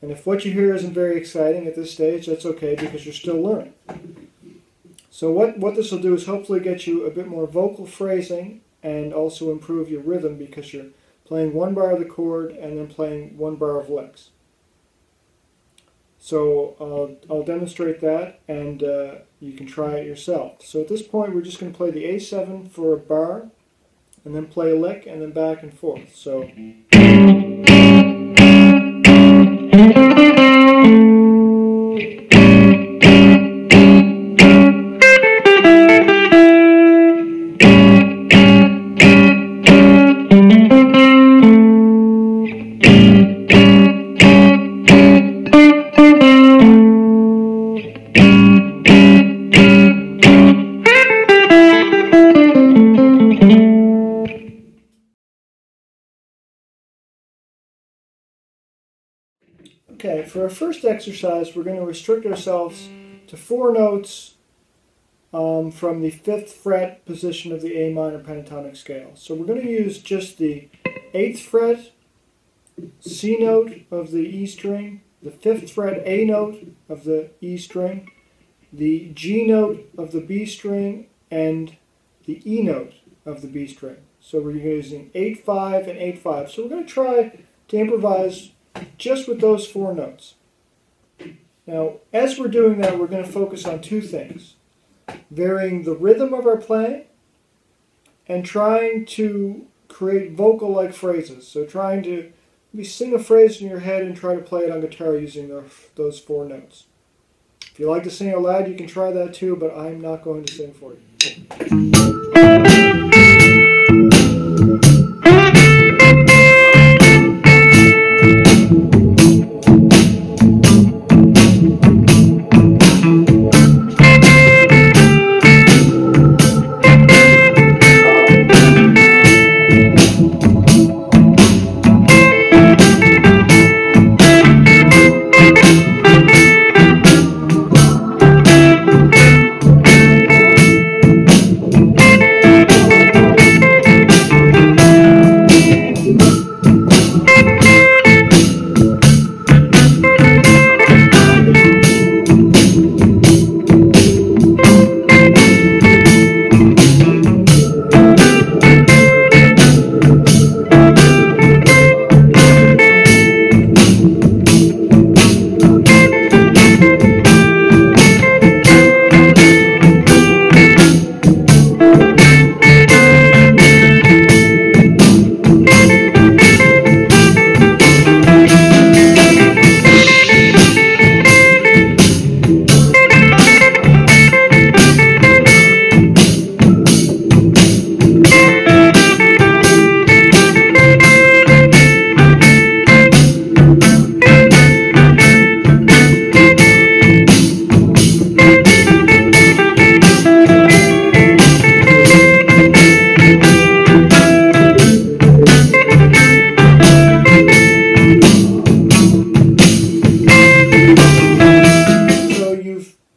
And if what you hear isn't very exciting at this stage, that's okay because you're still learning. So what this will do is hopefully get you a bit more vocal phrasing and also improve your rhythm because you're playing one bar of the chord and then playing one bar of licks. So I'll demonstrate that, and you can try it yourself. So at this point we're just going to play the A7 for a bar, and then play a lick, and then back and forth. So okay, for our first exercise, we're going to restrict ourselves to 4 notes from the 5th fret position of the A minor pentatonic scale. So we're going to use just the 8th fret C note of the E string, the 5th fret A note of the E string, the G note of the B string, and the E note of the B string. So we're using 8-5 and 8-5. So we're going to try to improvise just with those 4 notes. Now, as we're doing that, we're going to focus on 2 things: varying the rhythm of our playing and trying to create vocal-like phrases. So trying to maybe sing a phrase in your head and try to play it on guitar using those 4 notes. If you like to sing out loud, you can try that too, but I'm not going to sing for you.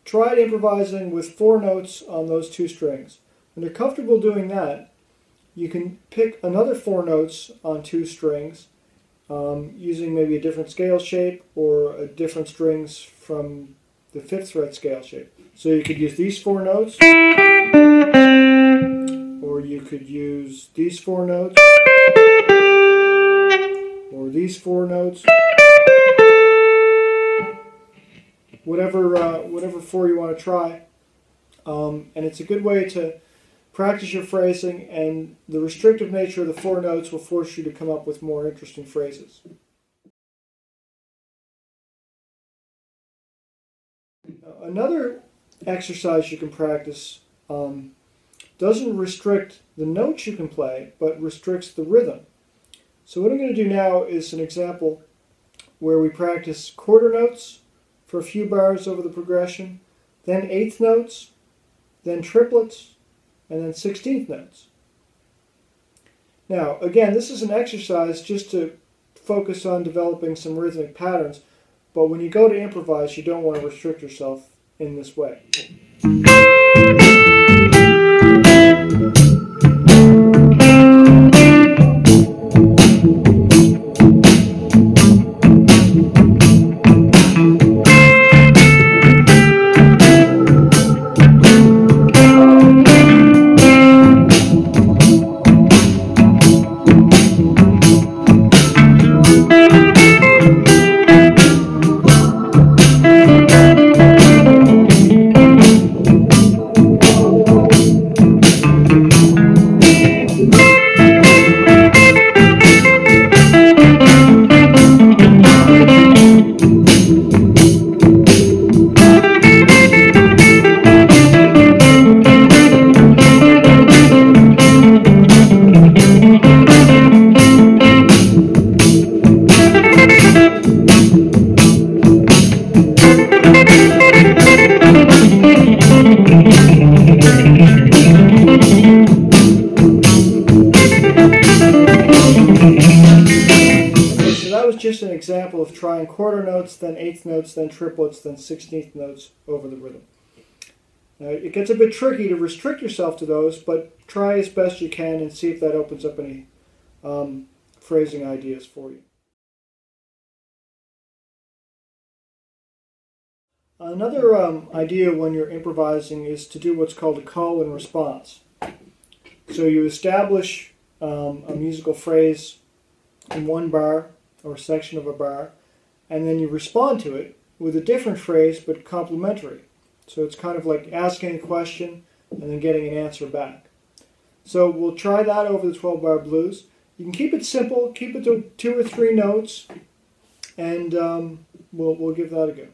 Tried improvising with 4 notes on those 2 strings. When you're comfortable doing that, you can pick another 4 notes on 2 strings using maybe a different scale shape or a different strings from the 5th fret scale shape. So you could use these 4 notes, or you could use these 4 notes, or these 4 notes. Whatever 4 you want to try, and it's a good way to practice your phrasing, and the restrictive nature of the 4 notes will force you to come up with more interesting phrases. Another exercise you can practice doesn't restrict the notes you can play, but restricts the rhythm. So what I'm going to do now is an example where we practice quarter notes for a few bars over the progression, then 8th notes, then triplets, and then 16th notes. Now, again, this is an exercise just to focus on developing some rhythmic patterns, but when you go to improvise, you don't want to restrict yourself in this way. Just an example of trying quarter notes, then 8th notes, then triplets, then 16th notes over the rhythm. It gets a bit tricky to restrict yourself to those, but try as best you can and see if that opens up any phrasing ideas for you. Another idea when you're improvising is to do what's called a call and response. So you establish a musical phrase in one bar or section of a bar, and then you respond to it with a different phrase but complementary. So it's kind of like asking a question and then getting an answer back. So we'll try that over the 12-bar blues. You can keep it simple, keep it to 2 or 3 notes, and we'll give that a go.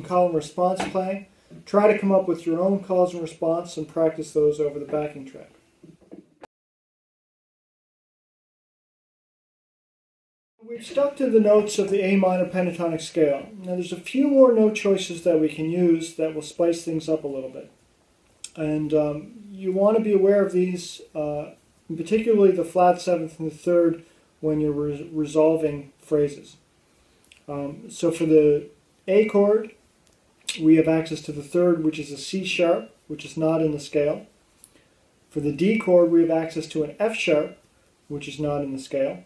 Call and response playing. Try to come up with your own calls and response and practice those over the backing track. We've stuck to the notes of the A minor pentatonic scale. Now there's a few more note choices that we can use that will spice things up a little bit. And you want to be aware of these, particularly the flat 7th and the 3rd when you're resolving phrases. So for the A chord, we have access to the 3rd, which is a C sharp, which is not in the scale. For the D chord, we have access to an F sharp, which is not in the scale.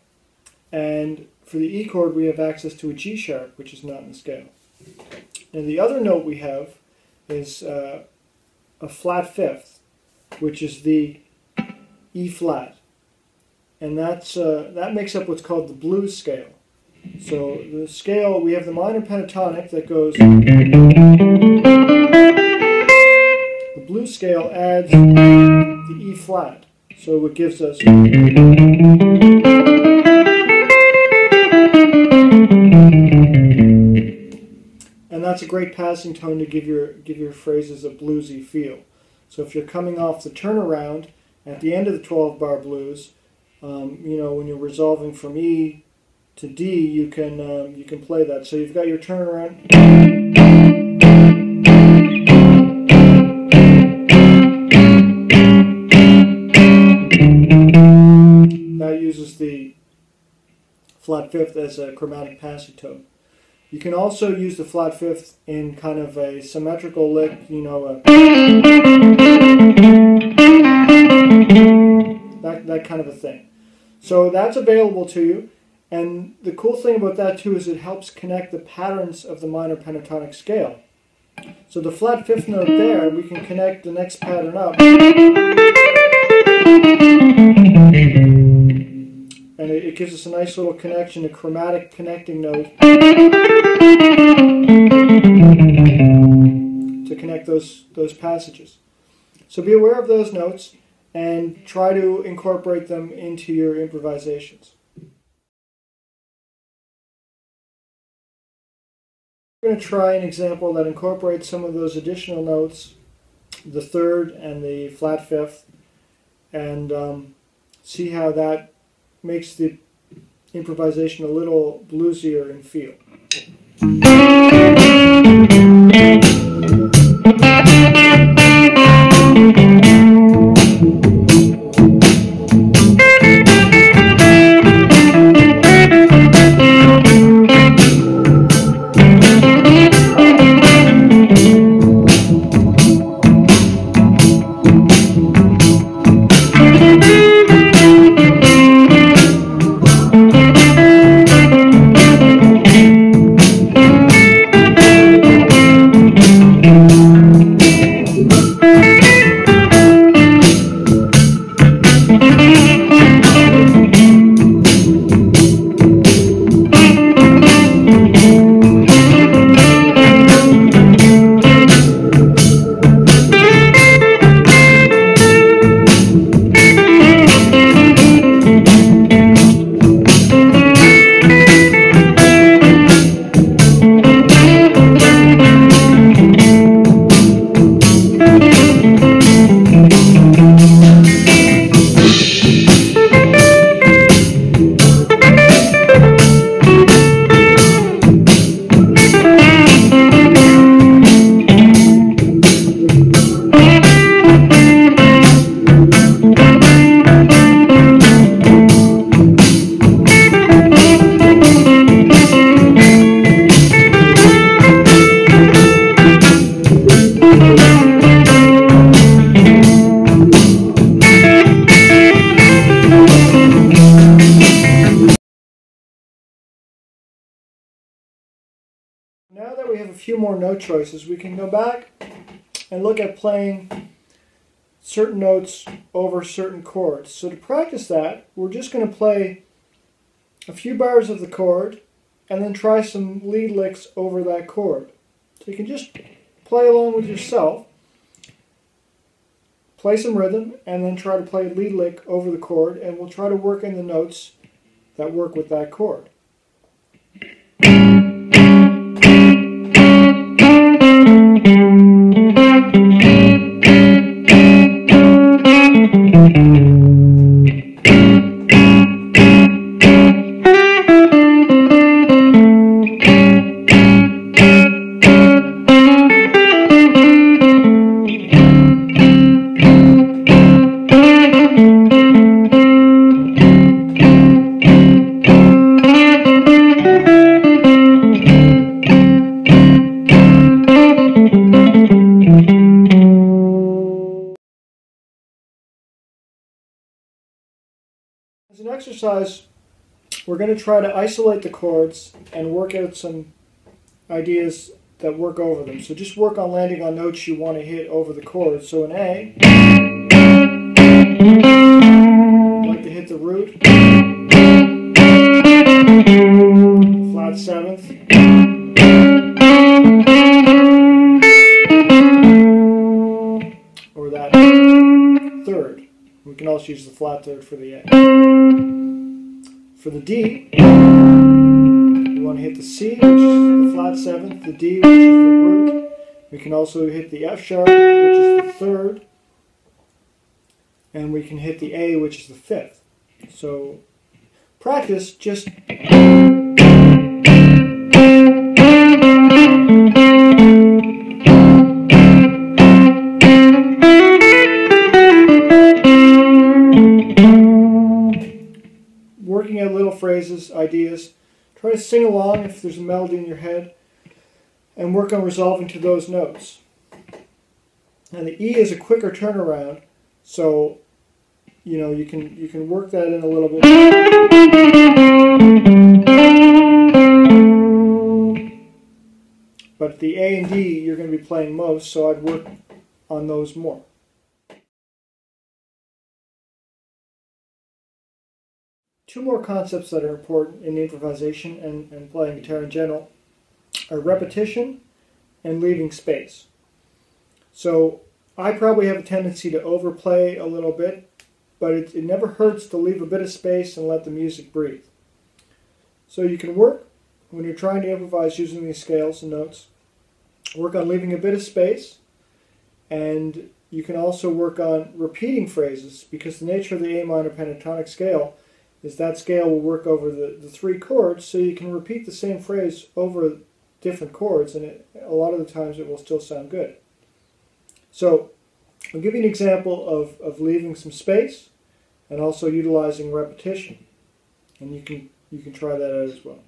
And for the E chord, we have access to a G sharp, which is not in the scale. Now the other note we have is a flat 5th, which is the E flat. And that makes up what's called the blues scale. So the scale, we have the minor pentatonic that goes, the blues scale adds the E flat, so it gives us, and that's a great passing tone to give your phrases a bluesy feel. So if you're coming off the turnaround at the end of the 12-bar blues, when you're resolving from E to D, you can play that. So you've got your turnaround. That uses the flat 5th as a chromatic passing tone. You can also use the flat 5th in kind of a symmetrical lick, that kind of a thing. So that's available to you. And the cool thing about that too is it helps connect the patterns of the minor pentatonic scale. So the flat 5th note there, we can connect the next pattern up. And it gives us a nice little connection, a chromatic connecting note to connect those passages. So be aware of those notes and try to incorporate them into your improvisations. We're going to try an example that incorporates some of those additional notes, the 3rd and the flat 5th, and see how that makes the improvisation a little bluesier in feel. have a few more note choices. We can go back and look at playing certain notes over certain chords. So to practice that, we're just going to play a few bars of the chord and then try some lead licks over that chord. So you can just play along with yourself, play some rhythm, and then try to play a lead lick over the chord, and we'll try to work in the notes that work with that chord. As an exercise, we're going to try to isolate the chords and work out some ideas that work over them. So just work on landing on notes you want to hit over the chords. So in A, I'd like to hit the root, flat seventh, or that third. We can also use the flat third for the A. For the D, we want to hit the C, which is the flat seventh, the D, which is the root. We can also hit the F sharp, which is the third, and we can hit the A, which is the fifth. So practice just working out little phrases, ideas. Try to sing along if there's a melody in your head, and work on resolving to those notes. And the E is a quicker turnaround, so you can work that in a little bit. But the A and D you're going to be playing most, so I'd work on those more. Two more concepts that are important in improvisation and playing guitar in general are repetition and leaving space. So I probably have a tendency to overplay a little bit, but it never hurts to leave a bit of space and let the music breathe. So you can work, when you're trying to improvise using these scales and notes, work on leaving a bit of space, and you can also work on repeating phrases, because the nature of the A minor pentatonic scale is that scale will work over the three chords, so you can repeat the same phrase over different chords, and a lot of the times it will still sound good. So I'll give you an example of leaving some space and also utilizing repetition, and you can try that out as well.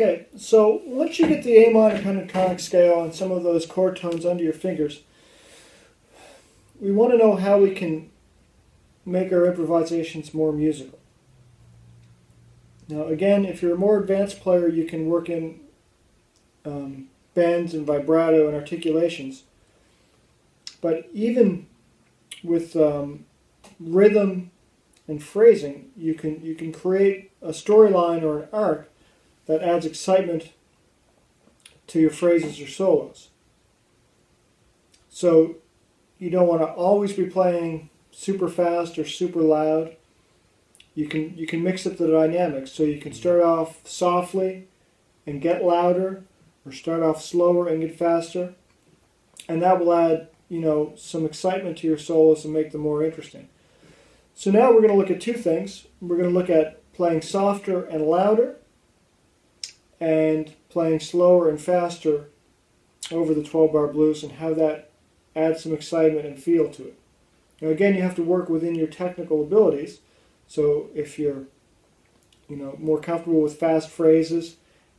Okay, so once you get the A minor pentatonic scale and some of those chord tones under your fingers, we want to know how we can make our improvisations more musical. Now again, if you're a more advanced player, you can work in bends and vibrato and articulations. But even with rhythm and phrasing, you can create a storyline or an arc that adds excitement to your phrases or solos. So you don't want to always be playing super fast or super loud. You can mix up the dynamics. So you can start off softly and get louder, or start off slower and get faster, and that will add, some excitement to your solos and make them more interesting. So now we're going to look at two things. We're going to look at playing softer and louder, and playing slower and faster over the 12-bar blues, and how that adds some excitement and feel to it. Now again, you have to work within your technical abilities. So if you're more comfortable with fast phrases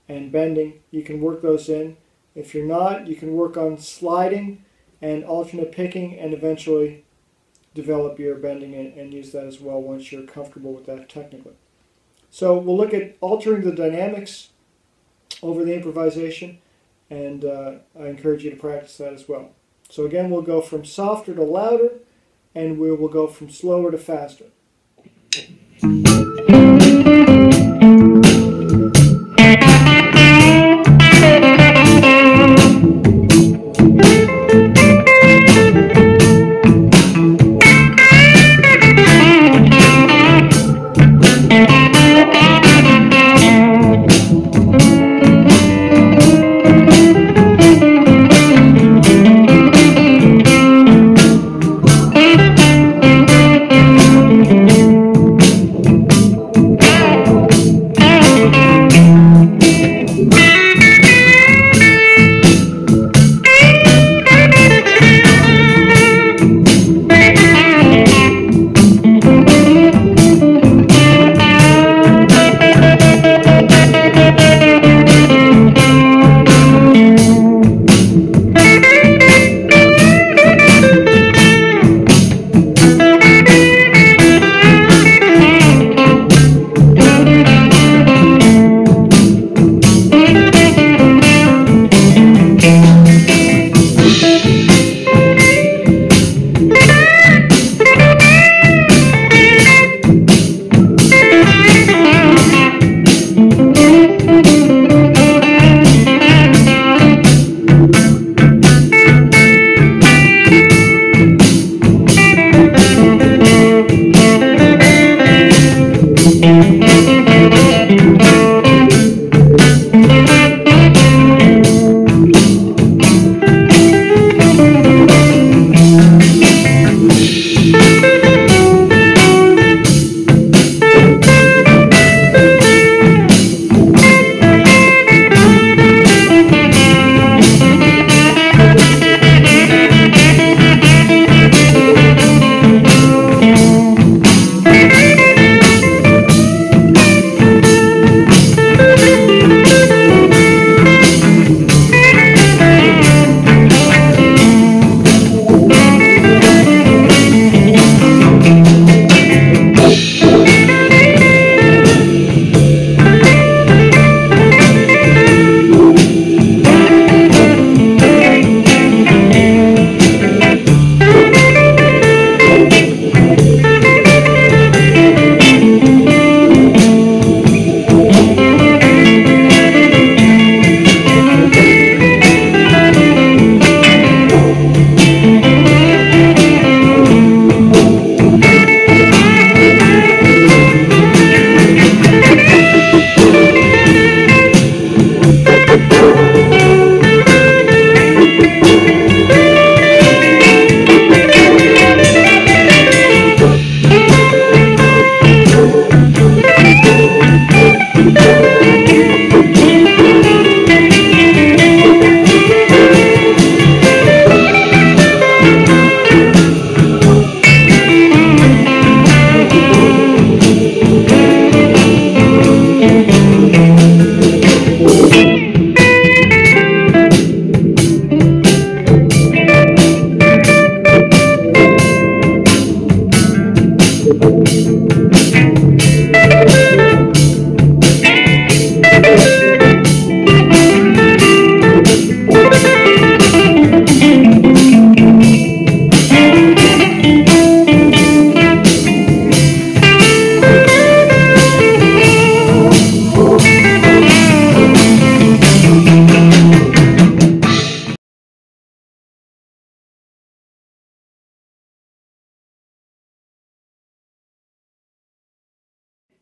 and bending, you can work those in. If you're not, you can work on sliding and alternate picking, and eventually develop your bending and use that as well once you're comfortable with that technically. So we'll look at altering the dynamics over the improvisation, and I encourage you to practice that as well. So again, we'll go from softer to louder, and we will go from slower to faster.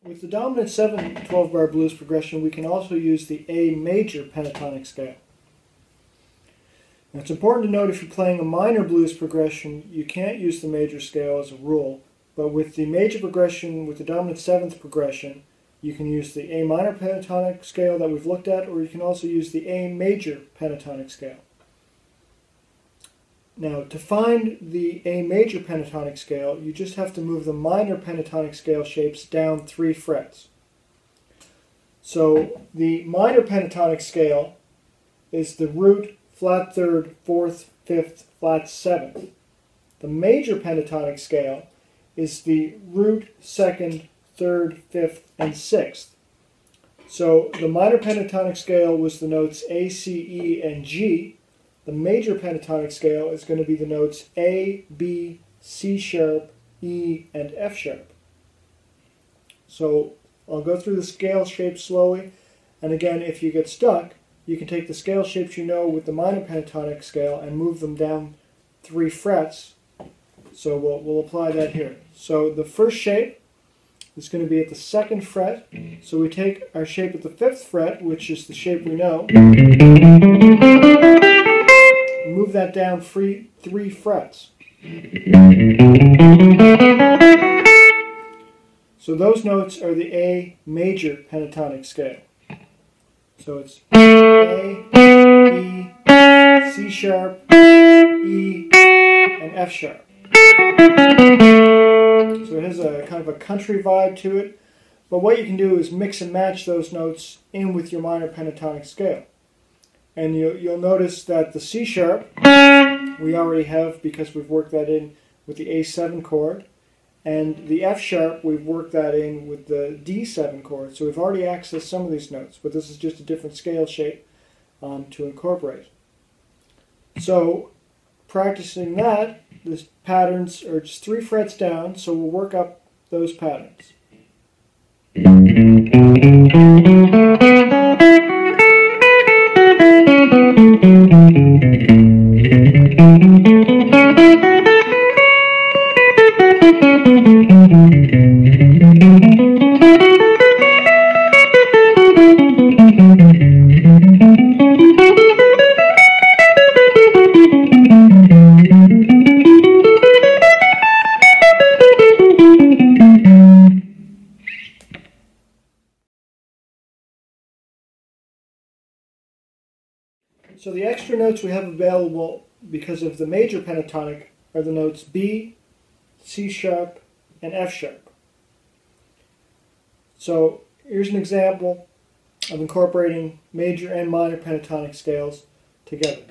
With the dominant 7 12-bar blues progression, we can also use the A major pentatonic scale. Now, it's important to note if you're playing a minor blues progression, you can't use the major scale as a rule, but with the major progression, with the dominant 7th progression, you can use the A minor pentatonic scale that we've looked at, or you can also use the A major pentatonic scale. Now, to find the A major pentatonic scale, you just have to move the minor pentatonic scale shapes down 3 frets. So, the minor pentatonic scale is the root, flat 3rd, 4th, 5th, flat 7th. The major pentatonic scale is the root, 2nd, 3rd, 5th, and 6th. So, the minor pentatonic scale was the notes A, C, E, and G. The major pentatonic scale is going to be the notes A, B, C sharp, E, and F sharp. So I'll go through the scale shapes slowly, and again, if you get stuck, you can take the scale shapes you know with the minor pentatonic scale and move them down 3 frets. So we'll apply that here. So the first shape is going to be at the 2nd fret. So we take our shape at the 5th fret, which is the shape we know, move that down 3 frets. So those notes are the A major pentatonic scale. So it's A, E, C sharp, E, and F sharp. So it has a kind of a country vibe to it, but what you can do is mix and match those notes in with your minor pentatonic scale. And you'll notice that the C sharp we already have because we've worked that in with the A7 chord, and the F sharp we've worked that in with the D7 chord. So we've already accessed some of these notes, but this is just a different scale shape to incorporate. So practicing that, the patterns are just 3 frets down, so we'll work up those patterns. So the extra notes we have available because of the major pentatonic are the notes B, C sharp, and F sharp. So here's an example of incorporating major and minor pentatonic scales together.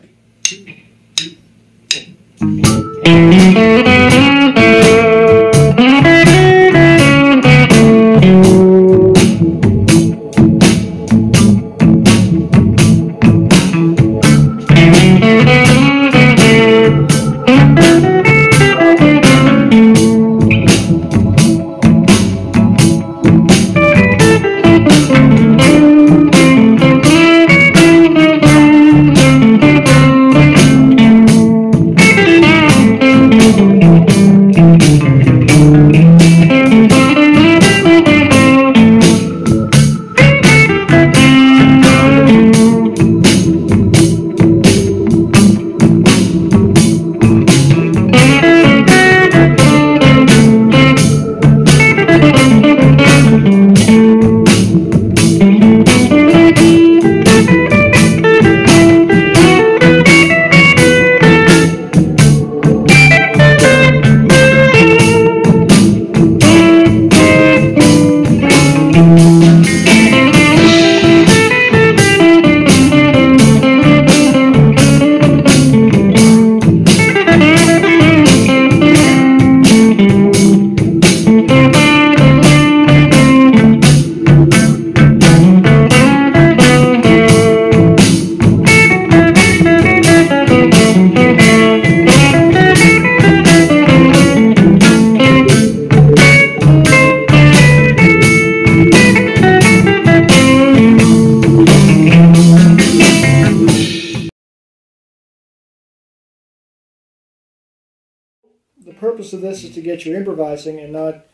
The purpose of this is to get you improvising and not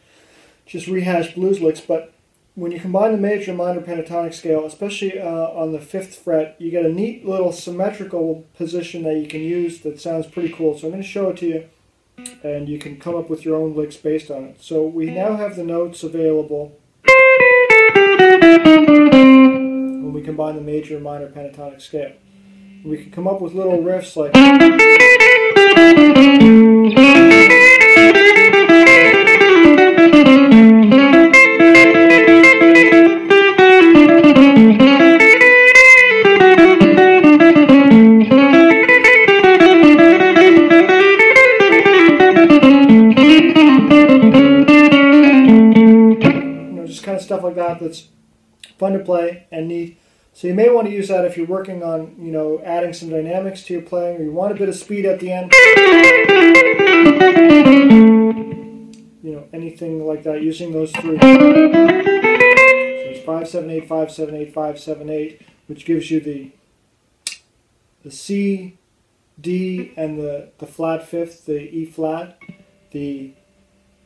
just rehash blues licks, but when you combine the major and minor pentatonic scale, especially on the 5th fret, you get a neat little symmetrical position that you can use that sounds pretty cool. So I'm going to show it to you, and you can come up with your own licks based on it. So we now have the notes available when we combine the major and minor pentatonic scale. We can come up with little riffs like... kind of stuff like that that's fun to play and neat. So you may want to use that if you're working on, adding some dynamics to your playing, or you want a bit of speed at the end. Anything like that, using those three. So it's 5-7-8, 5-7-8, 5-7-8, which gives you the C, D, and the flat fifth, the E flat, the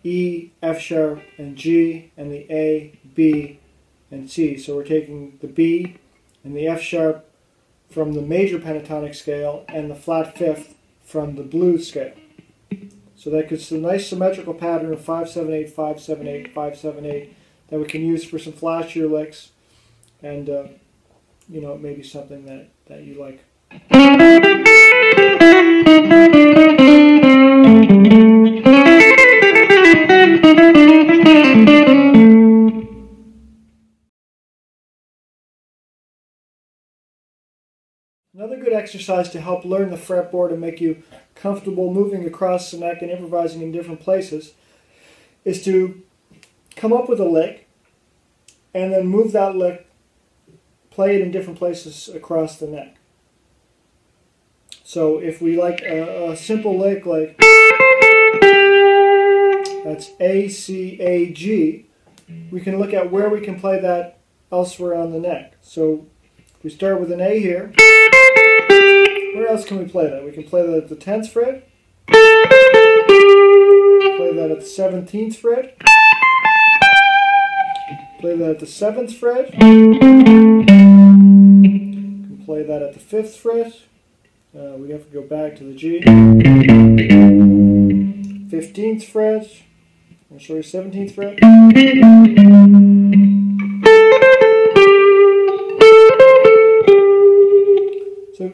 E, F sharp, and G, and the A, B, and C. So we're taking the B and the F sharp from the major pentatonic scale and the flat fifth from the blues scale. So that gives a nice symmetrical pattern of 5-7-8, 5-7-8, 5-7-8 that we can use for some flashier licks, and it may be something that you like. Another good exercise to help learn the fretboard and make you comfortable moving across the neck and improvising in different places is to come up with a lick and then move that lick, play it in different places across the neck. So if we like a simple lick like that's A, C, A, G, we can look at where we can play that elsewhere on the neck. So if we start with an A here, where else can we play that? We can play that at the 10th fret, play that at the 17th fret, play that at the 7th fret, we can play that at the 5th fret, we have to go back to the G, 15th fret, I'll show you 17th fret. So,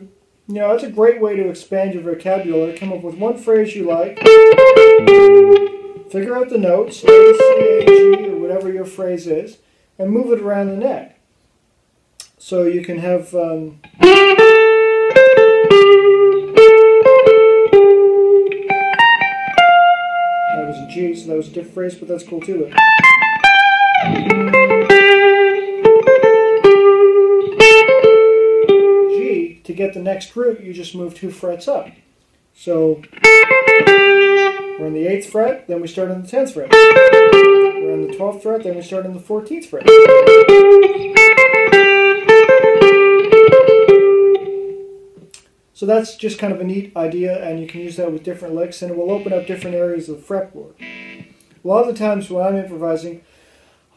that's a great way to expand your vocabulary. Come up with one phrase you like, figure out the notes, A, C, A, G, or whatever your phrase is, and move it around the neck. So you can have... that was a G, so that was a different phrase, but that's cool too. To get the next root, you just move 2 frets up. So we're on the 8th fret, then we start on the 10th fret. We're on the 12th fret, then we start on the 14th fret. So that's just kind of a neat idea, and you can use that with different licks, and it will open up different areas of the fretboard. A lot of the times when I'm improvising,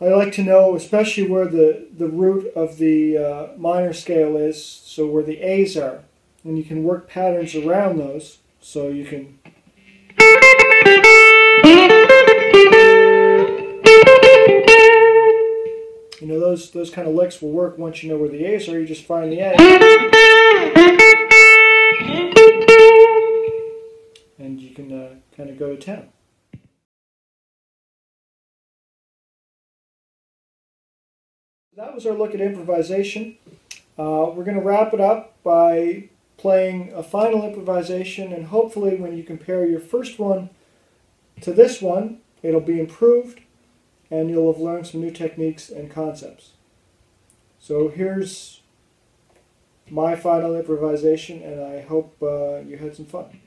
I like to know especially where the root of the minor scale is, so where the A's are. And you can work patterns around those, so you can... those kind of licks will work once you know where the A's are. You just find the A. And you can kind of go to town. That was our look at improvisation. We're going to wrap it up by playing a final improvisation, and hopefully when you compare your first one to this one, it'll be improved and you'll have learned some new techniques and concepts. So here's my final improvisation, and I hope you had some fun.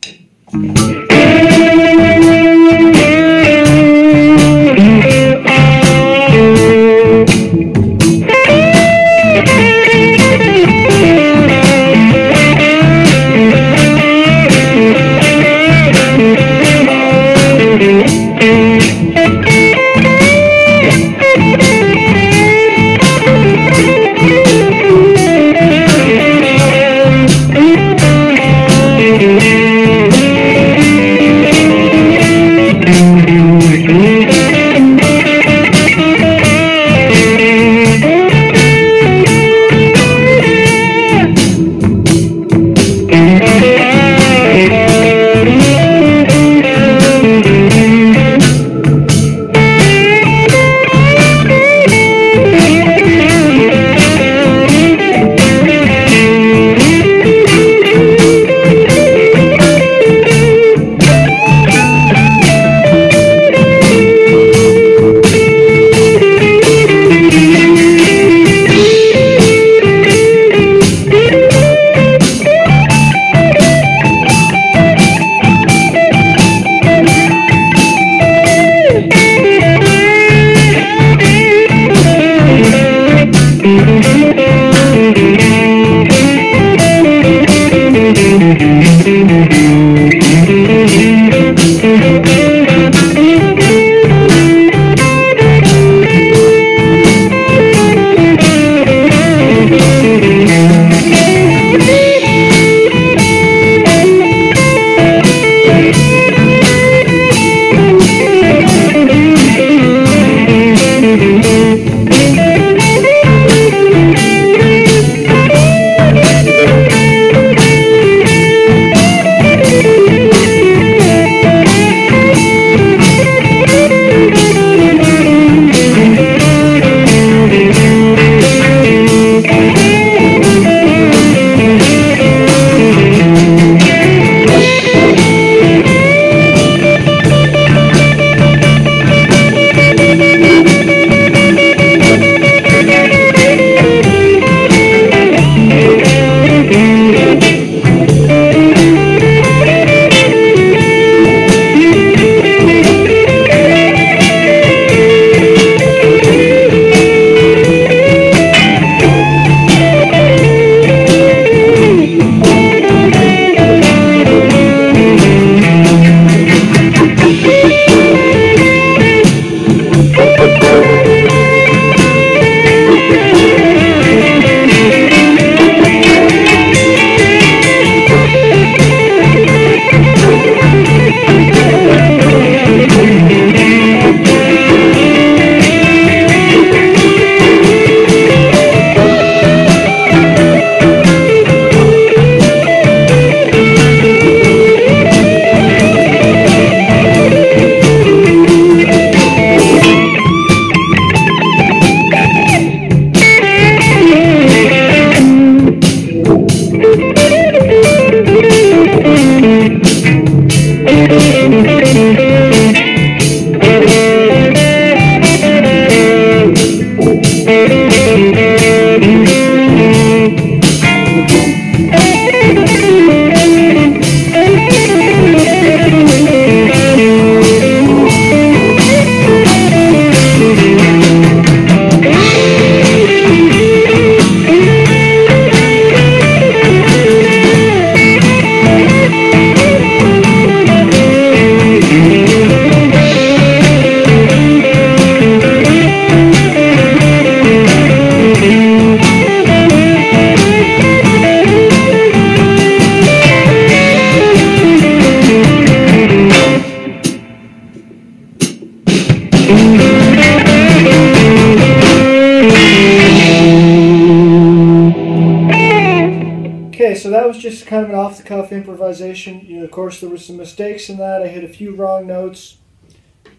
Okay, so that was just kind of an off-the-cuff improvisation. Of course, there were some mistakes in that. I hit a few wrong notes,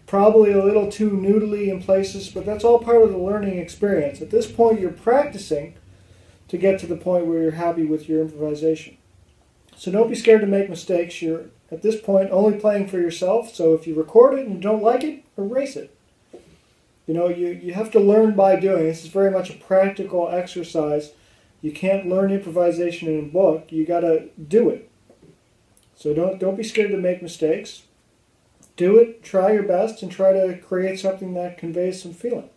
probably a little too noodly in places, but that's all part of the learning experience. At this point, you're practicing to get to the point where you're happy with your improvisation. So don't be scared to make mistakes. You're, at this point, only playing for yourself, so if you record it and you don't like it, erase it. You have to learn by doing. This is very much a practical exercise. You can't learn improvisation in a book. You got to do it. So don't be scared to make mistakes. Do it, try your best, and try to create something that conveys some feeling.